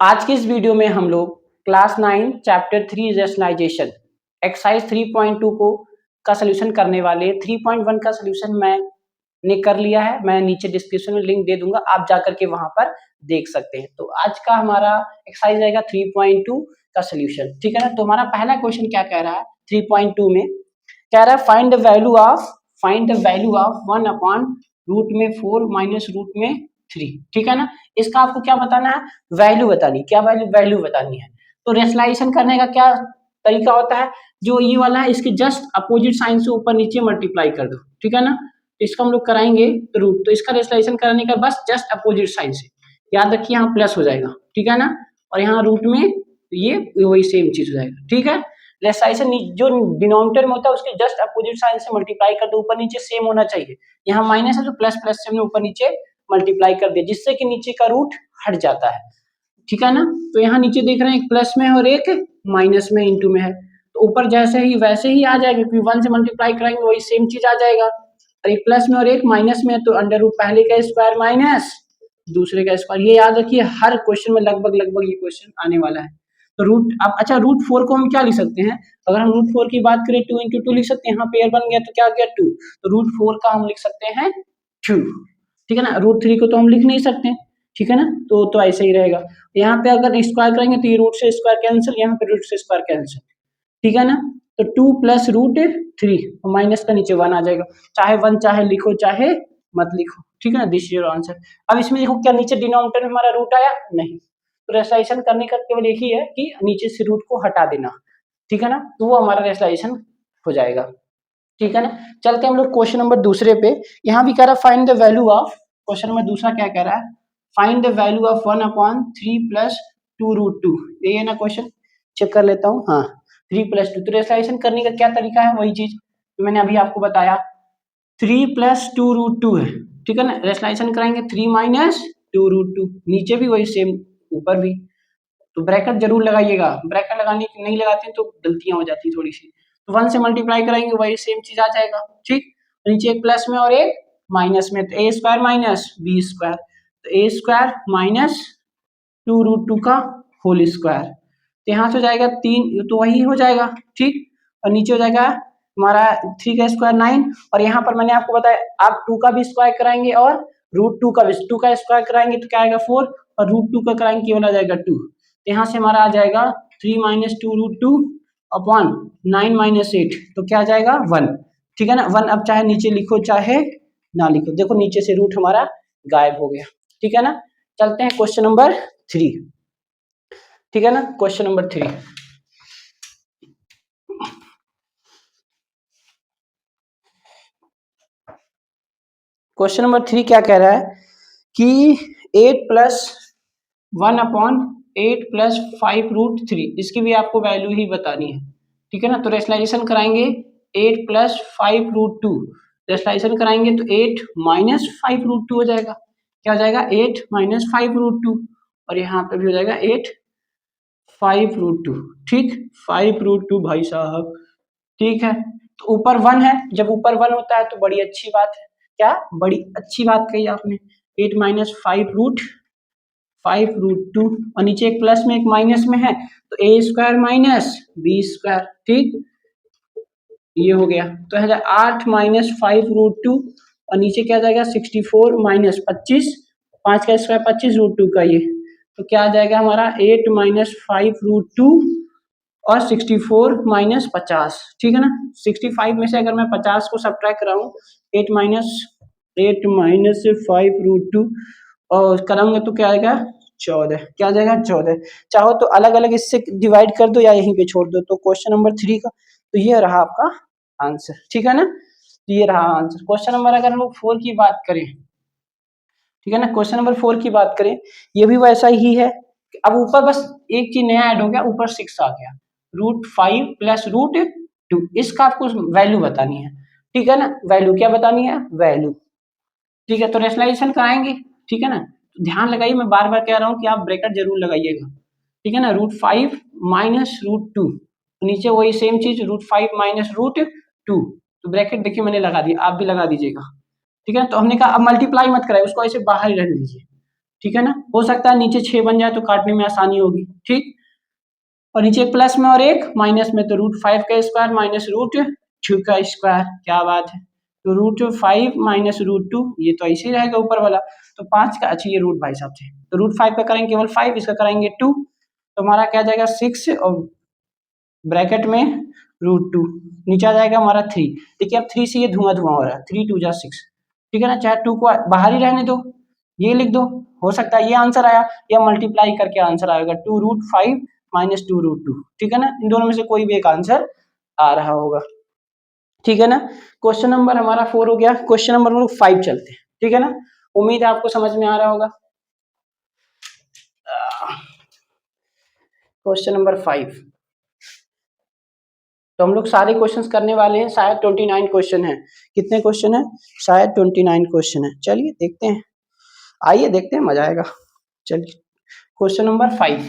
आज की इस वीडियो में हम लोग क्लास 9 चैप्टर 3 रैशनलाइजेशन एक्सरसाइज 3.2 को का सलूशन करने वाले 3.1 का सलूशन मैंने कर लिया है। मैं नीचे डिस्क्रिप्शन में लिंक दे दूंगा, आप जाकर के वहां पर देख सकते हैं। तो आज का हमारा एक्सरसाइज रहेगा 3.2 का सलूशन, ठीक है ना। तो हमारा पहला क्वेश्चन क्या कह रहा है 3.2 में, कह रहा है find the value of 1 upon root में 4 माइनस रूट में 3, ठीक है ना। इसका आपको क्या बताना है, वैल्यू बतानी, क्या वैल्यू बतानी है। तो रेशनलाइजेशन करने का क्या तरीका होता है, जो ये वाला है इसके जस्ट अपोजिट साइन से ऊपर नीचे मल्टीप्लाई कर दो, ठीक है ना। इसको हम लोग कराएंगे रूट, तो इसका रेशनलाइजेशन करने का बस जस्ट अपोजिट साइन से, याद रखिए यहाँ प्लस हो जाएगा, ठीक है ना। और यहाँ रूट में ये वही सेम चीज हो जाएगा, ठीक है। रेशनलाइजेशन जो डिनोमिनेटर में होता है उसके जस्ट अपोजिट साइन से मल्टीप्लाई कर दो, ऊपर नीचे सेम होना चाहिए। यहाँ माइनस है तो प्लस प्लस से हमने ऊपर नीचे मल्टीप्लाई कर दिया, जिससे कि नीचे का रूट हट जाता है, ठीक है ना। तो यहाँ नीचे देख रहे हैं एक प्लस में और एक माइनस में इंटू में है, तो ऊपर जैसे ही वैसे ही आ जाएगा, क्योंकि 1 से मल्टीप्लाई कराएंगे वही सेम चीज आ जाएगा। और एक प्लस में और एक माइनस में है तो अंडर रूट पहले का स्क्वायर माइनस दूसरे का स्क्वायर, ये याद रखिए हर क्वेश्चन में लगभग ये क्वेश्चन आने वाला है। तो रूट अब अच्छा रूट 4 को हम क्या लिख सकते हैं, अगर हम रूट 4 की बात करें 2 into 2 लिख सकते हैं, यहाँ पेयर बन गया तो क्या गया 2, तो रूट 4 का हम लिख सकते हैं 2, ठीक है ना। रूट 3 को तो हम लिख नहीं सकते, ठीक है ना। तो ऐसे ही रहेगा। यहाँ पे अगर स्क्वायर करेंगे तो ये रूट से स्क्वायर कैंसिल, यहाँ पे रूट से स्क्वायर कैंसिल, ठीक है ना। तो 2 प्लस रूट 3 और माइनस का नीचे 1 आ जाएगा, चाहे 1 चाहे लिखो चाहे मत लिखो, ठीक है ना। This is your answer. अब इसमें देखो क्या नीचे डिनोमिनेटर में हमारा रूट आया नहीं, तो रेशनलाइजेशन करने का केवल एक ही है कि नीचे से रूट को हटा देना, ठीक है ना। तो वो हमारा रेशनलाइजेशन हो जाएगा, ठीक है ना। चलते हैं हम लोग क्वेश्चन नंबर दूसरे पे। यहाँ भी कह रहा है find the value of, question number दूसरा क्या कह रहा है, find the value of 1 upon 3 plus 2 root 2, यही है ना क्वेश्चन। चेक कर लेता हूँ, हाँ 3 प्लस 2। तो रेशनलाइजेशन करने का क्या तरीका है, वही चीज मैंने अभी आपको बताया, 3 प्लस 2 रूट 2 है, ठीक है ना। रेशनलाइजेशन कराएंगे 3 माइनस 2 रूट 2, नीचे भी वही सेम ऊपर भी, तो ब्रैकेट जरूर लगाइएगा, ब्रैकेट लगाने नहीं लगाते हैं तो गलतियां हो जाती है थोड़ी सी। तो 1 से मल्टीप्लाई कराएंगे वही सेम चीज आ जाएगा, ठीक। नीचे एक प्लस में और एक माइनस में, तो ए स्क्वायर माइनस बी स्क्वायर, तो ए स्क्वायर माइनस 2 रूट 2 का होल स्क्वायर, तो यहाँ से हो जाएगा 3, तो वही हो जाएगा, ठीक। और नीचे हो जाएगा हमारा 3 का स्क्वायर 9, और यहाँ पर मैंने आपको बताया आप 2 का भी स्क्वायर कराएंगे और रूट 2 का भी, 2 का स्क्वायर कराएंगे तो क्या आएगा 4, और रूट 2 का कराएंगे केवल आ जाएगा 2। तो यहाँ से हमारा आ जाएगा 3 माइनस 2 रूट 2 अपॉन 9 माइनस 8, तो क्या आ जाएगा 1, ठीक है ना। 1 अब चाहे नीचे लिखो चाहे ना लिखो, देखो नीचे से रूट हमारा गायब हो गया, ठीक है ना। चलते हैं क्वेश्चन नंबर 3, ठीक है ना। क्वेश्चन नंबर 3, क्वेश्चन नंबर 3 क्या कह रहा है कि 8 प्लस 1 अपॉन 8 प्लस 5 रूट 3, इसकी भी आपको वैल्यू ही बतानी है, ठीक है ना। तो रेशनलाइजेशन कराएंगे 8 प्लस 5 रूट 2, रेशनलाइजेशन कराएंगे तो 8 माइनस 5 रूट 2 हो जाएगा, क्या हो जाएगा 8 माइनस 5 रूट 2, और यहाँ पे भी हो जाएगा 8 5 रूट 2, ठीक 5 रूट 2 भाई साहब, ठीक है। तो ऊपर 1 है, जब ऊपर 1 होता है तो बड़ी अच्छी बात है, क्या बड़ी अच्छी बात कही आपने, 8 माइनस 5 रूट 2, और नीचे एक प्लस में एक माइनस में है तो ए स्क्वायर माइनस बी स्क्वायर, ठीक ये हो गया। तो है 8 माइनस 5 रूट 2, और नीचे क्या आ जाएगा 64 माइनस 25, 5 का स्क्वायर 25 रूट 2 का ये, तो क्या आ जाएगा हमारा 8 माइनस 5 रूट 2 और 64 माइनस 50, ठीक है ना। 65 में से अगर मैं 50 को सब्ट्रैक्ट कराऊं, 8 माइनस 5 रूट 2 और कराऊंगा तो क्या आएगा 14, क्या आ जाएगा 14। चाहो तो अलग अलग इससे डिवाइड कर दो या यहीं पे छोड़ दो। तो क्वेश्चन नंबर 3 का तो ये रहा आपका आंसर, ठीक है ना। तो ये रहा आंसर। क्वेश्चन नंबर अगर हम लोग 4 की बात करें, ठीक है ना, क्वेश्चन नंबर 4 की बात करें, ये भी वैसा ही है। अब ऊपर बस एक चीज नया ऐड हो गया, ऊपर 6 आ गया, रूट 5 प्लस रूट 2, इसका आपको वैल्यू बतानी है, ठीक है ना। वैल्यू क्या बतानी है, वैल्यू, ठीक है। तो रेशनलाइजेशन कराएंगे, ठीक है ना। तो ध्यान लगाइए, मैं बार बार कह रहा हूँ कि आप ब्रैकेट जरूर लगाइएगा, ठीक है ना। रूट 5 माइनस रूट 2, नीचे वही सेम चीज रूट 5 माइनस रूट 2, तो ब्रैकेट देखिए मैंने लगा दिया, आप भी लगा दीजिएगा, ठीक है। तो हमने कहा अब मल्टीप्लाई मत कराइए, उसको ऐसे बाहर ही रहने दीजिए, ठीक है ना। हो सकता है नीचे 6 बन जाए तो काटने में आसानी होगी, ठीक। और नीचे एक प्लस में और एक माइनस में, तो √5 का स्क्वायर माइनस √2 का स्क्वायर, क्या बात है। तो √5 माइनस √2, ये तो ऐसे ही रहेगा ऊपर वाला। तो 5 का, अच्छा ये रूट भाई साहब से, तो √5 का करेंगे केवल 5, इसका करेंगे 2, तो हमारा क्या जाएगा 6 और ब्रैकेट में √2, नीचे आ जाएगा हमारा 3। देखिए अब 3 से ये धुआं धुआं हो रहा है, 3 2 जा 6, ठीक है ना। चाहे 2 को बाहर ही रहने दो, ये लिख दो, हो सकता है ये आंसर आया, या मल्टीप्लाई करके आंसर आएगा 2√5 माइनस 2√2, ठीक है ना। इन दोनों में से कोई भी एक आंसर आ रहा होगा, ठीक है ना। क्वेश्चन नंबर हमारा 4 हो गया। क्वेश्चन नंबर 5 चलते हैं, ठीक है ना। उम्मीद है आपको समझ में आ रहा होगा। क्वेश्चन नंबर 5, तो हम लोग सारे क्वेश्चंस करने वाले हैं, शायद 29 क्वेश्चन है। कितने क्वेश्चन है? शायद 29 क्वेश्चन है। चलिए देखते हैं, आइए देखते हैं, मजा आएगा। चलिए क्वेश्चन नंबर 5,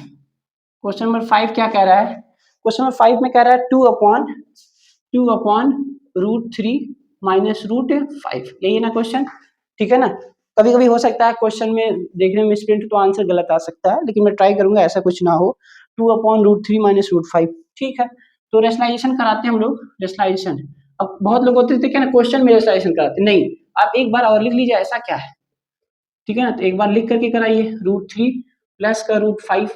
क्वेश्चन नंबर 5 क्या कह रहा है? क्वेश्चन नंबर 5 में कह रहा है 2 अपॉन √3 माइनस √5, यही है ना क्वेश्चन, ठीक है ना। कभी कभी हो सकता है क्वेश्चन में देखने में स्प्रिंट तो आंसर गलत आ सकता है, लेकिन मैं ट्राई करूंगा ऐसा कुछ ना हो। 2/√3 माइनस √5, ठीक है। तो रेशनलाइजेशन कराते हैं हम लोग, रेशनलाइजेशन। अब बहुत लोग होते थे ना क्वेश्चन में रेशनलाइजेशन कराते, नहीं, आप एक बार और लिख लीजिए ऐसा क्या है, ठीक है ना। तो एक बार लिख करके कराइए, √3 प्लस का √5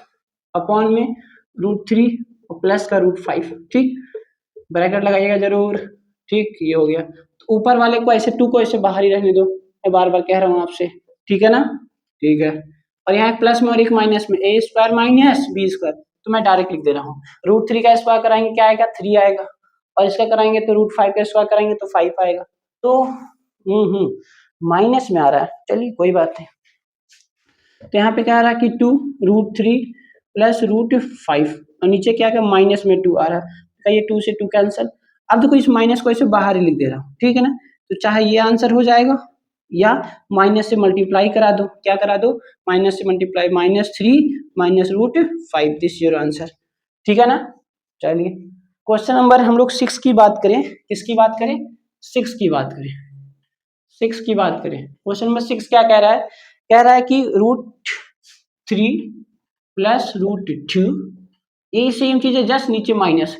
अपॉन में √3 और प्लस का √5, ठीक, ब्रैकेट लगाइएगा जरूर, ठीक, ये हो गया। तो ऊपर वाले को ऐसे 2 को ऐसे बाहर ही रहने दो, मैं बार बार कह रहा हूँ आपसे, ठीक है ना, ठीक है। और यहाँ एक प्लस में और एक माइनस में, a square minus b square, तो मैं डायरेक्ट लिख दे रहा हूँ। √3 का स्क्वायर कराएंगे क्या आएगा? 3 आएगा, और इसका कराएंगे तो √5 का स्क्वायर कराएंगे तो 5 आएगा। तो माइनस में आ रहा है, चलिए कोई बात नहीं। तो यहाँ पे क्या आ रहा है कि 2√3 प्लस √5, और नीचे क्या क्या माइनस में 2 आ रहा है, ये 2 से 2 कैंसिल। अब देखो इस माइनस को ऐसे बाहर ही लिख दे रहा हूँ, ठीक है ना। तो चाहे ये आंसर हो जाएगा, या माइनस से मल्टीप्लाई करा दो, क्या करा दो? माइनस से multiply, -3 minus √5, this your answer, ठीक है ना। चलिए क्वेश्चन नंबर हम लोग 6 की बात करें, किसकी बात करें? 6 की बात करें, 6 की बात करें। क्वेश्चन नंबर 6 क्या कह रहा है? कह रहा है कि √3 प्लस √2, यही सेम चीज है, जस्ट नीचे माइनस,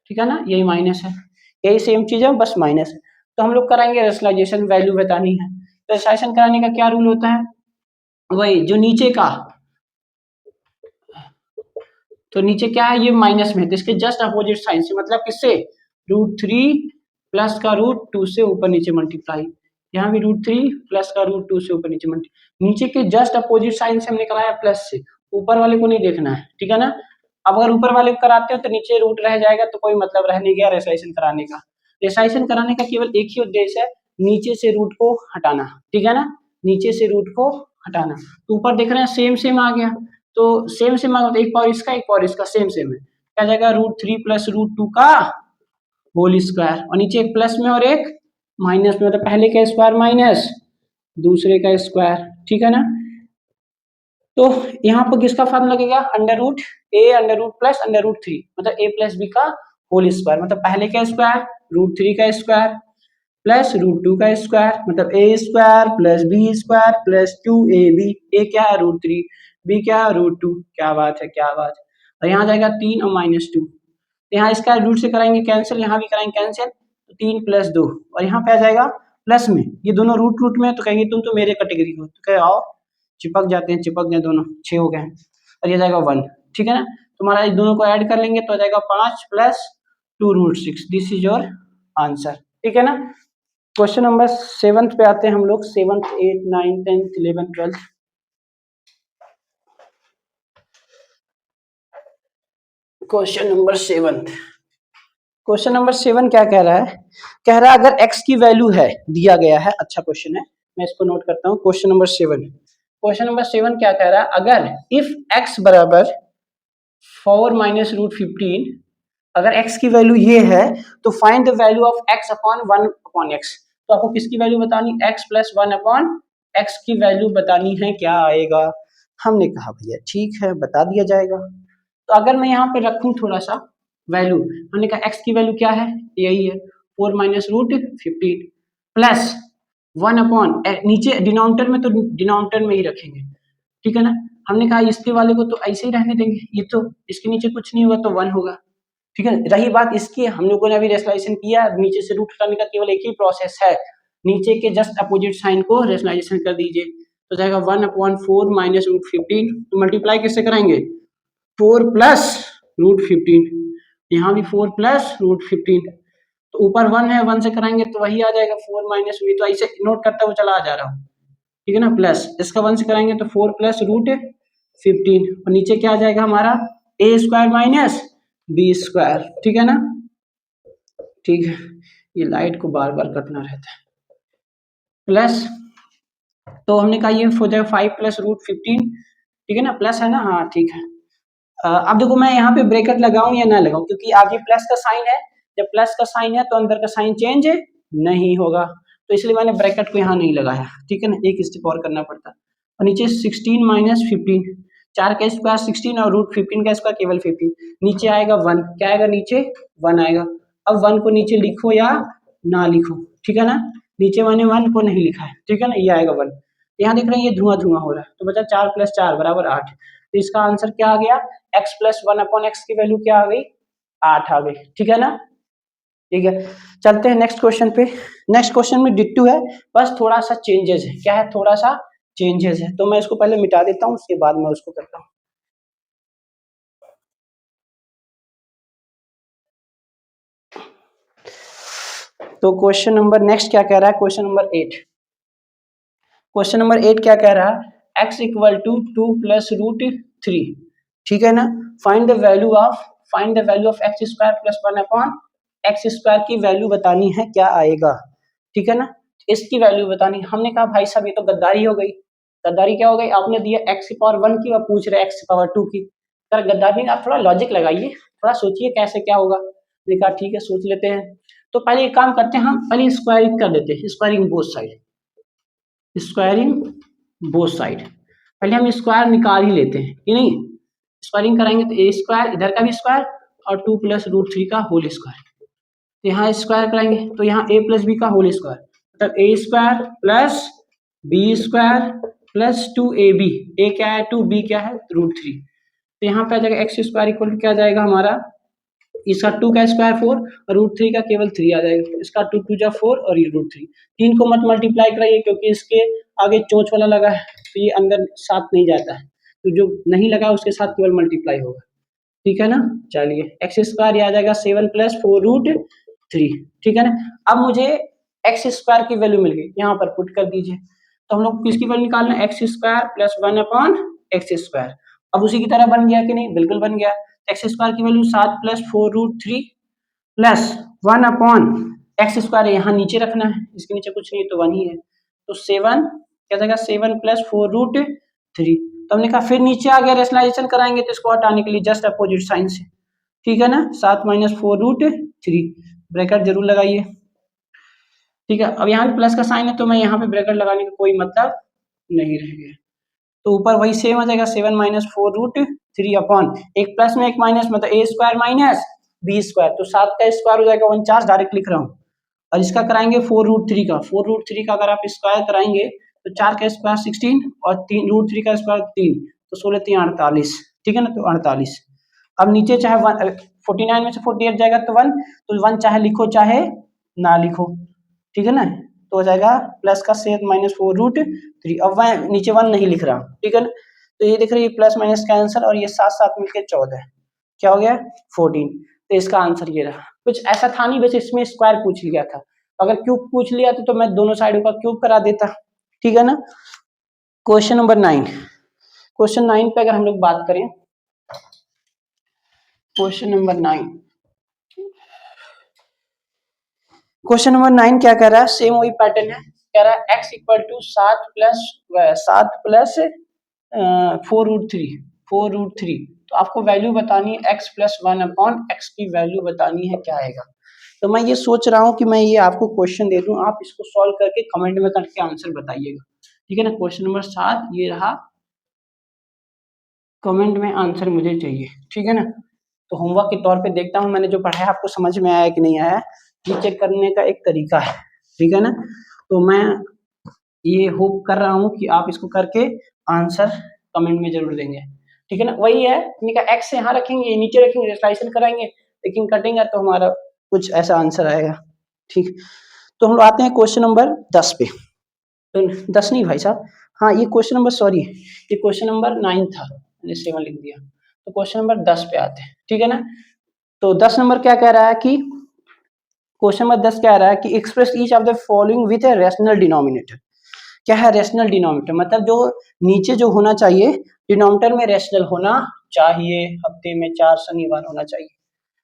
ठीक है ना, यही माइनस है, यही सेम चीज है, बस माइनस। तो हम लोग कराएंगे रेशनलाइजेशन, वैल्यू बतानी है। तो रेशनलाइजेशन कराने का क्या रूल होता है? वही जो नीचे का, तो नीचे क्या है, ये माइनस में है, तो इसके जस्ट अपोजिट साइन से, मतलब किससे? √3 प्लस का √2 से ऊपर नीचे मल्टीप्लाई, यहाँ भी √3 प्लस का √2 से ऊपर नीचे मल्टीप्लाई, नीचे के जस्ट अपोजिट साइन से हमने कराया प्लस से, ऊपर वाले को नहीं देखना है, ठीक है ना। अब अगर ऊपर वाले को कराते हो तो नीचे रूट रह जाएगा, तो कोई मतलब रह नहीं गया रेशनलाइजेशन कराने का। रेशनलाइजेशन कराने का केवल एक ही उद्देश्य है, नीचे से रूट को हटाना, ठीक है ना, नीचे से रूट को हटाना। तो ऊपर देख रहे हैं सेम सेम आ गया, तो सेम सेम आ गया, एक पावर इसका एक पावर इसका सेम सेम है, क्या जाएगा? √3 प्लस √2 का होल स्क्वायर, और नीचे एक प्लस में और एक माइनस में, मतलब पहले का स्क्वायर माइनस दूसरे का स्क्वायर, ठीक है ना। तो यहाँ पर किसका फॉर्मूला लगेगा? √a प्लस √3, मतलब a प्लस b का होल स्क्वायर, मतलब पहले का स्क्वायर √3 का स्क्वायर प्लस √2 का स्क्वायर, मतलब a square plus b square plus 2ab, a क्या है? √3, b क्या है? √2, क्या बात है, क्या बात है। और यहाँ जाएगा 3 और -2, तो यहाँ इसका रूट से कराएंगे कैंसिल, यहाँ भी कराएंगे कैंसिल, तो 3 + 2, और यहाँ पे आ जाएगा प्लस में, ये दोनों रूट रूट में, तो कहेंगे तुम तो मेरे कैटेगरी हो, तो कहे आओ चिपक जाते हैं, चिपक गए दोनों, 6 हो गए, और ये जाएगा 1, ठीक है ना। तुम्हारा इस दोनों को ऐड कर लेंगे तो आ जाएगा 5 + 2√6, दिस इज योर आंसर, ठीक है ना। क्वेश्चन नंबर 7 पे आते हैं हम लोग, 7th 8th 9th 10th 11th 12th। Question number 7, question number 7 क्या कह रहा है? कह रहा है अगर x की वैल्यू है, दिया गया है, अच्छा क्वेश्चन है, मैं इसको नोट करता हूँ। क्वेश्चन नंबर 7, क्वेश्चन नंबर 7 क्या कह रहा है? अगर इफ x बराबर 4 माइनस √15, अगर x की वैल्यू ये है तो find the value of x upon 1/x। तो आपको किसकी वैल्यू बतानी? x + 1/x की वैल्यू बतानी है, क्या आएगा? हमने कहा भैया ठीक है, बता दिया जाएगा। तो अगर मैं यहाँ पे रखूं थोड़ा सा वैल्यू, हमने कहा x की वैल्यू क्या है? यही है 4 माइनस √15 प्लस 1 अपॉन, नीचे डिनोमिनेटर में, तो डिनोमिनेटर में ही रखेंगे, ठीक है ना। हमने कहा इसके वाले को तो ऐसे ही रहने देंगे, ये तो इसके नीचे कुछ नहीं होगा तो 1 होगा, ठीक है। रही बात इसकी, हम लोगों ने अभी रेशनलाइजेशन किया, नीचे से रूट हटाने का केवल एक ही प्रोसेस है, नीचे के जस्ट अपोजिट साइन को रेशनलाइजेशन कर दीजिए, तो जाएगा 1/4 माइनस रूट 15, तो मल्टीप्लाई किससे कराएंगे 4 प्लस रूट 15, यहाँ भी 4 प्लस रूट 15, तो ऊपर 1 है, 1 से कराएंगे तो वही आ जाएगा 4 माइनस, तो ऐसे नोट करता हुआ चला आ जा रहा हूँ, ठीक है ना। प्लस इसका 1 से कराएंगे तो 4 प्लस रूट 15, और नीचे क्या आ जाएगा हमारा ए स्क्वायर माइनस बी स्क्वायर, ठीक है ना। ठीक है, ये लाइट को बार बार कटना रहता है। प्लस, तो हमने कहा ये हो जाएगा 5 प्लस रूट 15, ठीक है ना, प्लस है ना, हाँ ठीक है। अब देखो मैं यहाँ पे ब्रैकेट लगाऊं या ना लगाऊं, क्योंकि आगे प्लस का साइन है, जब प्लस का साइन है तो अंदर का साइन चेंज नहीं होगा, तो इसलिए मैंने ब्रैकेट को यहाँ नहीं लगाया, ठीक है ना, एक स्टेप और करना पड़ता। और नीचे 16 माइनस 15, 4 का स्क्वायर 16 और रूट 15 का स्क्वायर केवल 15, नीचे आएगा 1, क्या आएगा नीचे 1 आएगा। अब 1 को नीचे लिखो या ना लिखो, ठीक है ना, नीचे मैंने 1 को नहीं लिखा है, ठीक है ना, ये आएगा 1। यहाँ देख रहे हैं ये धुआं धुआं हो रहा है, तो बचा 4 प्लस 4 बराबर 8, तो इसका आंसर क्या आ गया, x प्लस 1/x की वैल्यू क्या आ गई 8 आ गई, ठीक है ना। ठीक है, चलते हैं नेक्स्ट क्वेश्चन पे। नेक्स्ट क्वेश्चन में डिट्टू है, बस थोड़ा सा चेंजेस है, क्या है थोड़ा सा चेंजेस है, तो मैं इसको पहले मिटा देता हूँ, उसके बाद मैं उसको करता हूँ। तो क्वेश्चन नंबर नेक्स्ट क्या कह रहा है, क्वेश्चन नंबर 8, क्वेश्चन नंबर 8 क्या कह रहा है, x equal to 2 plus root 3, ठीक है ना। Find the value of X square plus 1/x square की वैल्यू बतानी है, क्या आएगा, ठीक है ना, इसकी वैल्यू बतानी। हमने कहा भाई साहब ये तो गद्दारी हो गई, गद्दारी क्या हो गई, आपने दिया x की पावर 1 की और पूछ रहे x की पावर 2 की, अगर गद्दारी आप थोड़ा लॉजिक लगाइए, थोड़ा सोचिए कैसे क्या होगा। मैंने कहा ठीक है सोच लेते हैं, तो पहले एक काम करते हैं, हम पहले स्क्वायरिंग कर देते हैं, squaring both side, squaring both side, पहले हम स्क्वायर निकाल ही लेते हैं कि नहीं, स्क्वायरिंग कराएंगे तो ए स्क्वायर, इधर का भी स्क्वायर और 2 प्लस रूट 3 का होल स्क्वायर, तो यहाँ स्क्वायर कराएंगे तो यहाँ a प्लस बी का होल स्क्वायर, मतलब A square plus B square plus 2ab, A क्या है 2, b क्या है रूट 3, तो यहाँ पे आ जाएगा एक्स स्क्वायर इक्वल टू क्या आ जाएगा हमारा, इसका 2 का स्क्वायर 4 और रूट 3 का केवल 3 आ जाएगा, इसका 2 2 जा 4 और ये रूट 3, 3 को मत मल्टीप्लाई कराइए क्योंकि इसके आगे चोंच वाला लगा है, तो ये अंदर साथ नहीं जाता है, तो जो नहीं लगा उसके साथ केवल मल्टीप्लाई होगा, ठीक है ना। चलिए एक्स स्क्वायर आ जाएगा 7 प्लस 4 रूट 3, ठीक है ना। अब मुझे एक्स स्क्वायर की वैल्यू मिल गई, यहाँ पर पुट कर दीजिए, तो हम लोग किसकी वैल्यू निकालना है, x square plus 1/x square, अब उसी की तरह बन गया कि नहीं, बिल्कुल बन गया। एक्स स्क्वायर की वैल्यू 7 plus 4 root 3 plus 1/x square यहाँ नीचे रखना है, इसके नीचे कुछ नहीं है तो 1 ही है, तो 7 क्या जाएगा 7 प्लस 4 रूट 3, तो हमने कहा फिर नीचे आ गया, रेशनलाइजेशन कराएंगे तो इसको हटाने के लिए जस्ट अपोजिट साइन से, ठीक है ना, 7 माइनस 4 रूट 3, ब्रैकेट जरूर लगाइए, ठीक है। अब यहाँ भी प्लस का साइन है तो मैं यहाँ पे ब्रैकेट लगाने का कोई मतलब नहीं रह गया, तो ऊपर वही सेम आ जाएगा 7 माइनस 4 रूट 3 अपॉन एक प्लस में एक माइनस, मतलब A square minus B square, तो 7 का स्क्वायर हो जाएगा 49, डायरेक्ट लिख रहा हूँ, और इसका कराएंगे 4 रूट 3 का, 4 रूट 3 का अगर आप स्क्वायर कराएंगे तो 4 का स्क्वायर 16 और 3 रूट 3 का स्क्वायर 3, तो 16 3 48, ठीक है ना, तो 48। अब नीचे चाहे 49 में से 48 जाएगा तो 1, तो 1 चाहे लिखो चाहे ना लिखो, ठीक है ना, तो हो जाएगा प्लस का 7 माइनस 4 रूट 3, अब मैं नीचे 1 नहीं लिख रहा, ठीक है ना, तो ये देख रहे हैं प्लस माइनस का आंसर, और ये साथ साथ मिलकर 14, क्या हो गया 14, तो इसका आंसर ये रहा। कुछ ऐसा था नहीं, बस इसमें स्क्वायर पूछ लिया था, अगर क्यूब पूछ लिया तो मैं दोनों साइडों का क्यूब करा देता, ठीक है ना। क्वेश्चन नंबर 9, क्वेश्चन 9 पे अगर हम लोग बात करें, क्वेश्चन नंबर 9, क्वेश्चन नंबर 9 क्या कह रहा है, सेम वही पैटर्न है, कह रहा है x equal to 7 plus 4 root 3, तो आपको वैल्यू बतानी है x प्लस 1/x की वैल्यू बतानी है, क्या आएगा। तो मैं ये सोच रहा हूँ कि मैं ये आपको क्वेश्चन दे दूं, आप इसको सॉल्व करके कमेंट में करके आंसर बताइएगा, ठीक है ना। क्वेश्चन नंबर 7 ये रहा, कमेंट में आंसर मुझे चाहिए, ठीक है ना। तो होमवर्क के तौर पे देखता हूँ मैंने जो पढ़ा है आपको समझ में आया कि नहीं आया, ये चेक करने का एक तरीका है, ठीक है ना। तो मैं ये होप कर रहा हूँ कि आप इसको करके आंसर कमेंट में जरूर देंगे, ठीक है ना। वही है, इनका एक्स यहाँ रखेंगे, नीचे रखेंगे, रेशनलाइजेशन कराएंगे, लेकिन कटेंगे तो हमारा कुछ ऐसा आंसर आएगा, ठीक। तो हम लोग आते हैं क्वेश्चन नंबर 10 पे। तो 10 नहीं भाई साहब, हाँ ये क्वेश्चन नंबर, सॉरी ये क्वेश्चन नंबर 9 था, मैंने 7 लिख दिया। तो क्वेश्चन नंबर 10 पे आते हैं, ठीक है ना। तो 10 नंबर क्या कह रहा है कि क्वेश्चन नंबर 10 कह रहा है कि express each of the following with a rational denominator. क्या है रेशनल डिनोमिनेटर, मतलब जो नीचे जो होना चाहिए डिनोमिनेटर में रेशनल होना चाहिए, हफ्ते में 4 शनिवार होना चाहिए।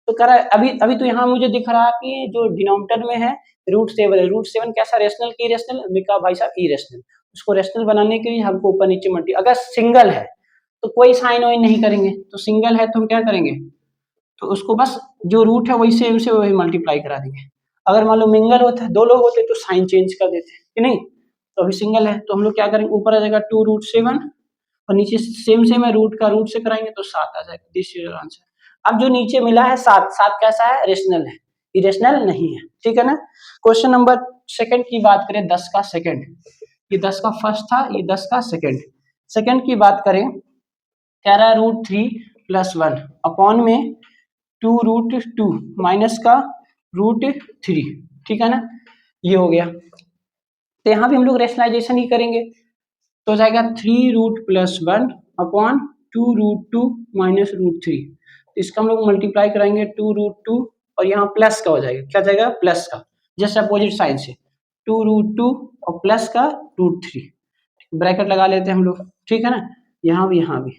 तो कह रहा है अभी अभी तो यहाँ मुझे दिख रहा है कि जो डिनोमिनेटर में है √7 है, √7 कैसा रेशनल की रेशनल, मिका भाई साहब इरेशनल। उसको रेशनल बनाने के लिए हमको ऊपर नीचे मल्टी, अगर सिंगल है तो कोई साइन वाइन नहीं करेंगे, तो सिंगल है तो हम क्या करेंगे, तो उसको बस जो रूट है वही सेम से वही मल्टीप्लाई करा देंगे। अगर मान लो मिंगल होता है, 2 लोग होते तो साइन चेंज कर देते कि नहीं। तो अभी सिंगल है तो हम लोग क्या करेंगे, ऊपर आ जाएगा 2√7 और नीचे सेम सेम है, रूट का रूट से कराएंगे तो 7 आ जाएगा, दिस इज आंसर। अब जो नीचे मिला है 7, 7 कैसा है, रेशनल है, इरेशनल नहीं है, ठीक है ना। क्वेश्चन नंबर सेकंड की बात करें, 10 का सेकंड, ये 10 का फर्स्ट था, ये 10 का सेकंड। सेकंड की बात करें, कह रहा है √3+1 अपॉन में 2√2 माइनस का √3, ठीक है ना, ये हो गया। तो यहाँ भी हम लोग रेशनलाइजेशन ही करेंगे, तो हो जाएगा 3√+1 अपॉन 2√2 माइनस √3। इसका हम लोग मल्टीप्लाई कराएंगे 2√2 और यहाँ प्लस का हो जाएगा, क्या जाएगा प्लस का, जस्ट अपोजिट साइन से 2√2 और प्लस का √3, ब्रैकेट लगा लेते हैं हम लोग, ठीक है ना, यहाँ भी।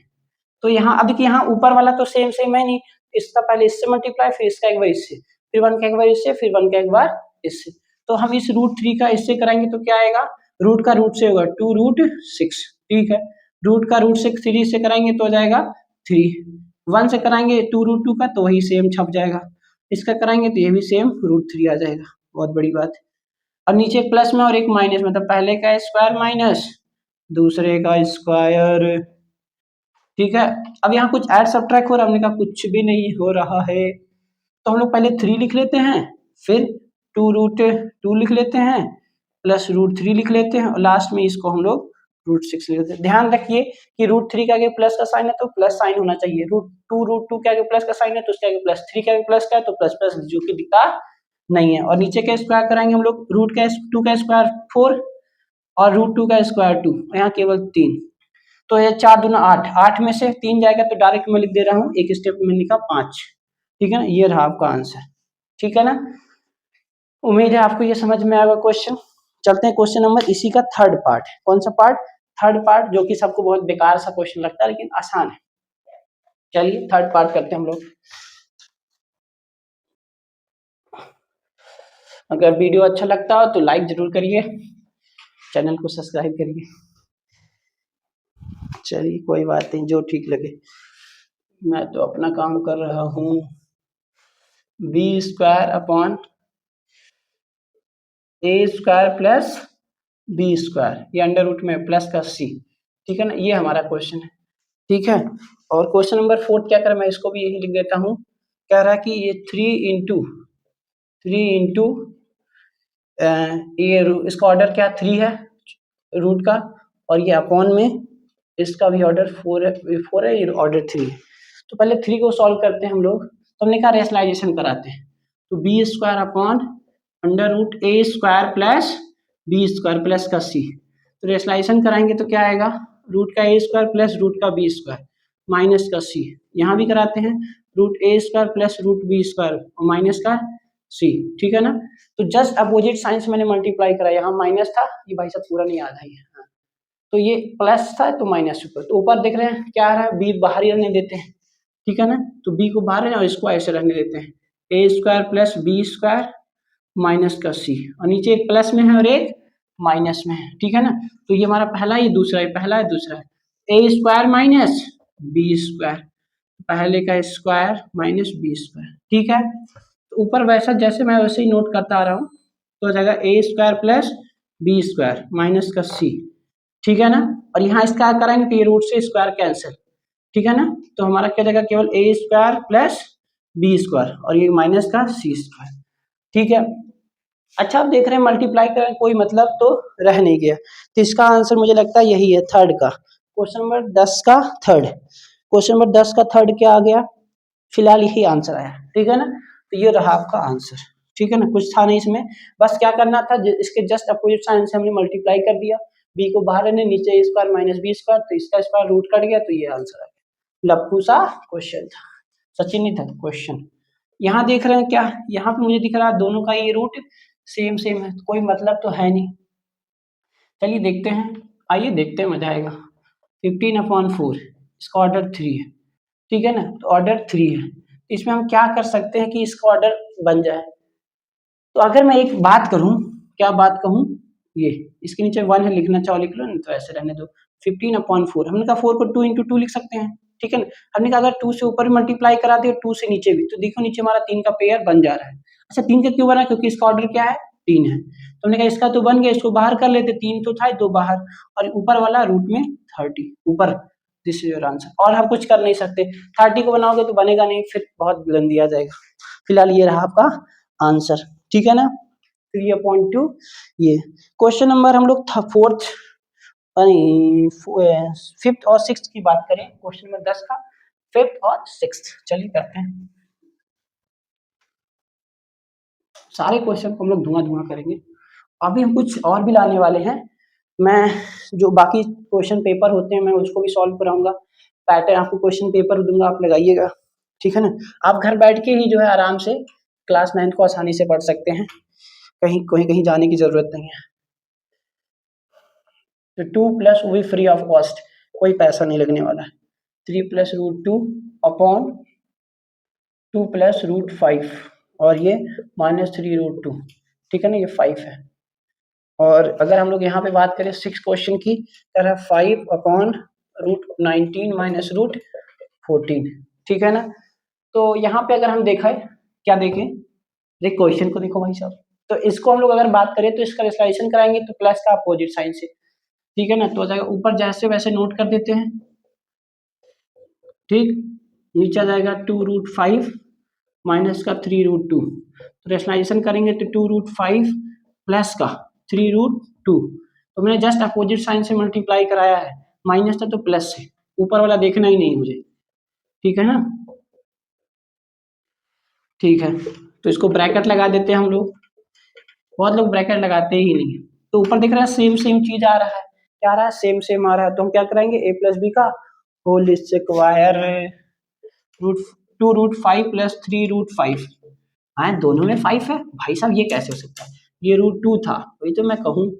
तो यहाँ अब देखिए, यहाँ ऊपर वाला तो सेम सेम है नहीं, इसका पहले इससे मल्टीप्लाई, फिर इसका एक बार इससे, फिर 1 का एक बार इससे, फिर 1 का एक बार इससे। तो हम इस √3 का इससे कराएंगे तो क्या आएगा, रूट का रूट से होगा 2√6, ठीक है। रूट का रूट से 3 से कराएंगे तो हो जाएगा 3, 1 से कराएंगे 2√2 का तो वही सेम छप जाएगा, इसका कराएंगे तो ये भी सेम √3 आ जाएगा, बहुत बड़ी बात। और नीचे एक प्लस में और एक माइनस, मतलब पहले का स्क्वायर माइनस दूसरे का स्क्वायर, ठीक है। अब यहाँ कुछ ऐड सब्ट्रैक्ट हो रहा है, हमने कहा कुछ भी नहीं हो रहा है, तो हम लोग पहले 3 लिख लेते हैं, फिर 2√2 लिख लेते हैं, प्लस √3 लिख लेते हैं, और लास्ट में इसको हम लोग √6 लिख लेते हैं। ध्यान रखिए कि √3 के आगे प्लस का साइन है तो प्लस साइन होना चाहिए, √2 के आगे प्लस का साइन है तो उसके आगे प्लस, 3 के आगे प्लस का है तो प्लस प्लस, जो कि दिखता नहीं है। और नीचे का स्क्वायर कराएंगे हम लोग, √2 का स्क्वायर 4 और √2 का स्क्वायर 2, यहाँ केवल 3, तो ये 4 दूना 8, 8 में से 3 जाएगा तो डायरेक्ट मैं लिख दे रहा हूँ, एक स्टेप में लिखा 5, ठीक है ना, ये रहा आपका आंसर, ठीक है ना। उम्मीद है आपको ये समझ में आएगा क्वेश्चन। चलते हैं क्वेश्चन नंबर, इसी का थर्ड पार्ट, कौन सा पार्ट, थर्ड पार्ट, जो कि सबको बहुत बेकार सा क्वेश्चन लगता है लेकिन आसान है। चलिए थर्ड पार्ट करते हैं हम लोग। अगर वीडियो अच्छा लगता हो तो लाइक जरूर करिए, चैनल को सब्सक्राइब करिए। चलिए कोई बात नहीं, जो ठीक लगे, मैं तो अपना काम कर रहा हूँ। b² upon a² plus b², ये अंडर रूट में प्लस का c, ठीक है ना, ये हमारा क्वेश्चन है, ठीक है। और क्वेश्चन नंबर 4 क्या करें, मैं इसको भी यही लिख देता हूँ। कह रहा है कि ये 3 इंटू ये इसका ऑर्डर क्या 3 है रूट का, और ये अपॉन में इसका भी ऑर्डर 4 है, ये ऑर्डर 3 है। तो पहले 3 को सॉल्व करते हैं हम लोग, तो हमने कहा रेशनलाइजेशन कराते हैं, तो b² upon under root a² plus b² plus का c, तो रेशनलाइजेशन कराएंगे तो क्या आएगा, रूट का a² प्लस रूट का b² माइनस का c, यहाँ भी कराते हैं √a² प्लस √b² और माइनस का c, ठीक है ना। तो जस्ट अपोजिट साइंस मैंने मल्टीप्लाई करा, यहाँ माइनस था, ये भाई साहब पूरा नहीं याद है, तो ये प्लस था तो माइनस ऊपर, तो ऊपर देख रहे हैं क्या आ रहा है, b बाहर ही रहने देते हैं, ठीक है ना, तो b को बाहर है और इसको ऐसे रहने देते हैं, a² प्लस b² माइनस का c, और नीचे एक प्लस में है और एक माइनस में है, ठीक है ना। तो ये हमारा पहला, ये दूसरा, ये पहला है दूसरा है, a² माइनस b², पहले का स्क्वायर माइनस b², ठीक है। तो ऊपर वैसा जैसे मैं वैसे ही नोट करता आ रहा हूँ, तो हो जाएगा a² प्लस b² माइनस का c, ठीक है ना। और यहाँ इसका कराएंगे तो ये रूट से स्क्वायर कैंसिल, ठीक है ना, तो हमारा क्या जाएगा केवल a² प्लस b² और ये माइनस का c², ठीक है। अच्छा आप देख रहे हैं मल्टीप्लाई करें कोई मतलब तो रह नहीं गया, तो इसका आंसर मुझे लगता है यही है थर्ड का, क्वेश्चन नंबर 10 का थर्ड, क्वेश्चन नंबर 10 का थर्ड क्या आ गया, फिलहाल यही आंसर आया, ठीक है ना। तो ये रहा आपका आंसर, ठीक है ना, कुछ था नहीं इसमें, बस क्या करना था, इसके जस्ट अपोजिट साइन से हमने मल्टीप्लाई कर दिया, बी को बाहर लेने, नीचे A square minus B square, तो इसका स्क्वायर रूट कट गया, तो ये आंसर आ गया। लप्पू सा क्वेश्चन था, सचिन नहीं था क्वेश्चन। यहाँ देख रहे हैं क्या, यहाँ पे मुझे दिख रहा है दोनों का ये रूट सेम सेम है, कोई मतलब तो है नहीं। चलिए देखते हैं, आइए देखते हैं, मजा आएगा। 15/4 इसका ऑर्डर 3 है, ठीक है ना, तो ऑर्डर 3 है, तो इसमें हम क्या कर सकते हैं कि इसका ऑर्डर बन जाए। तो अगर मैं एक बात करूं, क्या बात कहूं, ये इसके नीचे 1 है, लिखना चाहो लिख लो, नहीं तो ऐसे रहने दो। 15/4 हमने कहा 4 को 2 × 2 लिख सकते हैं, ठीक है ना। हमने कहा अगर 2 से ऊपर मल्टीप्लाई करा दिया 2 से नीचे भी, तो देखो नीचे हमारा 3 का पेयर बन जा रहा है। अच्छा 3 का क्यों बना, क्योंकि इसका ऑर्डर क्या है, 3 है, तो हमने कहा इसका तो बन गया, इसको बाहर कर लेते, 3 तो था 2 बाहर, और ऊपर वाला रूट में 30 ऊपर, दिस इज योर आंसर। और हम कुछ कर नहीं सकते, 30 को बनाओगे तो बनेगा नहीं, फिर बहुत बुलंदी आ जाएगा। फिलहाल ये रहा आपका आंसर, ठीक है ना। 3/2 ये क्वेश्चन नंबर हम लोग था फोर्थ, फिफ्थ और सिक्स्थ की बात करें, क्वेश्चन नंबर 10 का फिफ्थ और सिक्स्थ, चलिए करते हैं। सारे क्वेश्चन को हम लोग धुआं करेंगे, अभी हम कुछ और भी लाने वाले हैं। मैं जो बाकी क्वेश्चन पेपर होते हैं मैं उसको भी सॉल्व कराऊंगा, पैटर्न आपको क्वेश्चन पेपर दूंगा, आप लगाइएगा, ठीक है ना। आप घर बैठ के ही जो है आराम से क्लास 9 को आसानी से पढ़ सकते हैं, कहीं जाने की जरूरत नहीं है। तो 2 वो भी फ्री ऑफ कॉस्ट, कोई पैसा नहीं लगने वाला है। 3 + √2 अपॉन 2 + √5 और ये -3√2, ठीक है ना, ये 5 है। और अगर हम लोग यहाँ पे बात करें 6 क्वेश्चन की तरह 5/√19 - √14, ठीक है ना। तो यहाँ पे अगर हम देखें, क्या देखें, देख क्वेश्चन को देखो भाई साहब, तो इसको हम लोग अगर बात करें तो इसका रिलेशन कराएंगे तो प्लस का अपोजिट साइन से, ठीक है ना, तो हो जाएगा ऊपर जैसे वैसे नोट कर देते हैं, ठीक, नीचे आ जाएगा 2√5 माइनस का 3√2, तो रेशनलाइजेशन करेंगे तो 2√5 प्लस का 3√2, तो मैंने जस्ट अपोजिट साइन से मल्टीप्लाई कराया है, माइनस था तो प्लस है, ऊपर वाला देखना ही नहीं मुझे, ठीक है ना, ठीक है। तो इसको ब्रैकेट लगा देते हैं हम लोग, बहुत लोग ब्रैकेट लगाते ही नहीं, तो ऊपर दिख रहा है सेम सेम चीज आ रहा है, क्या आ रहा है, सेम सेम आ रहा है, तो हम क्या कराएंगे a + b का होल स्क्वायर √2√5 + 3√5, हाँ दोनों में 5 है भाई साहब, ये कैसे हो सकता है, ये √2 था, वही तो मैं कहूँ,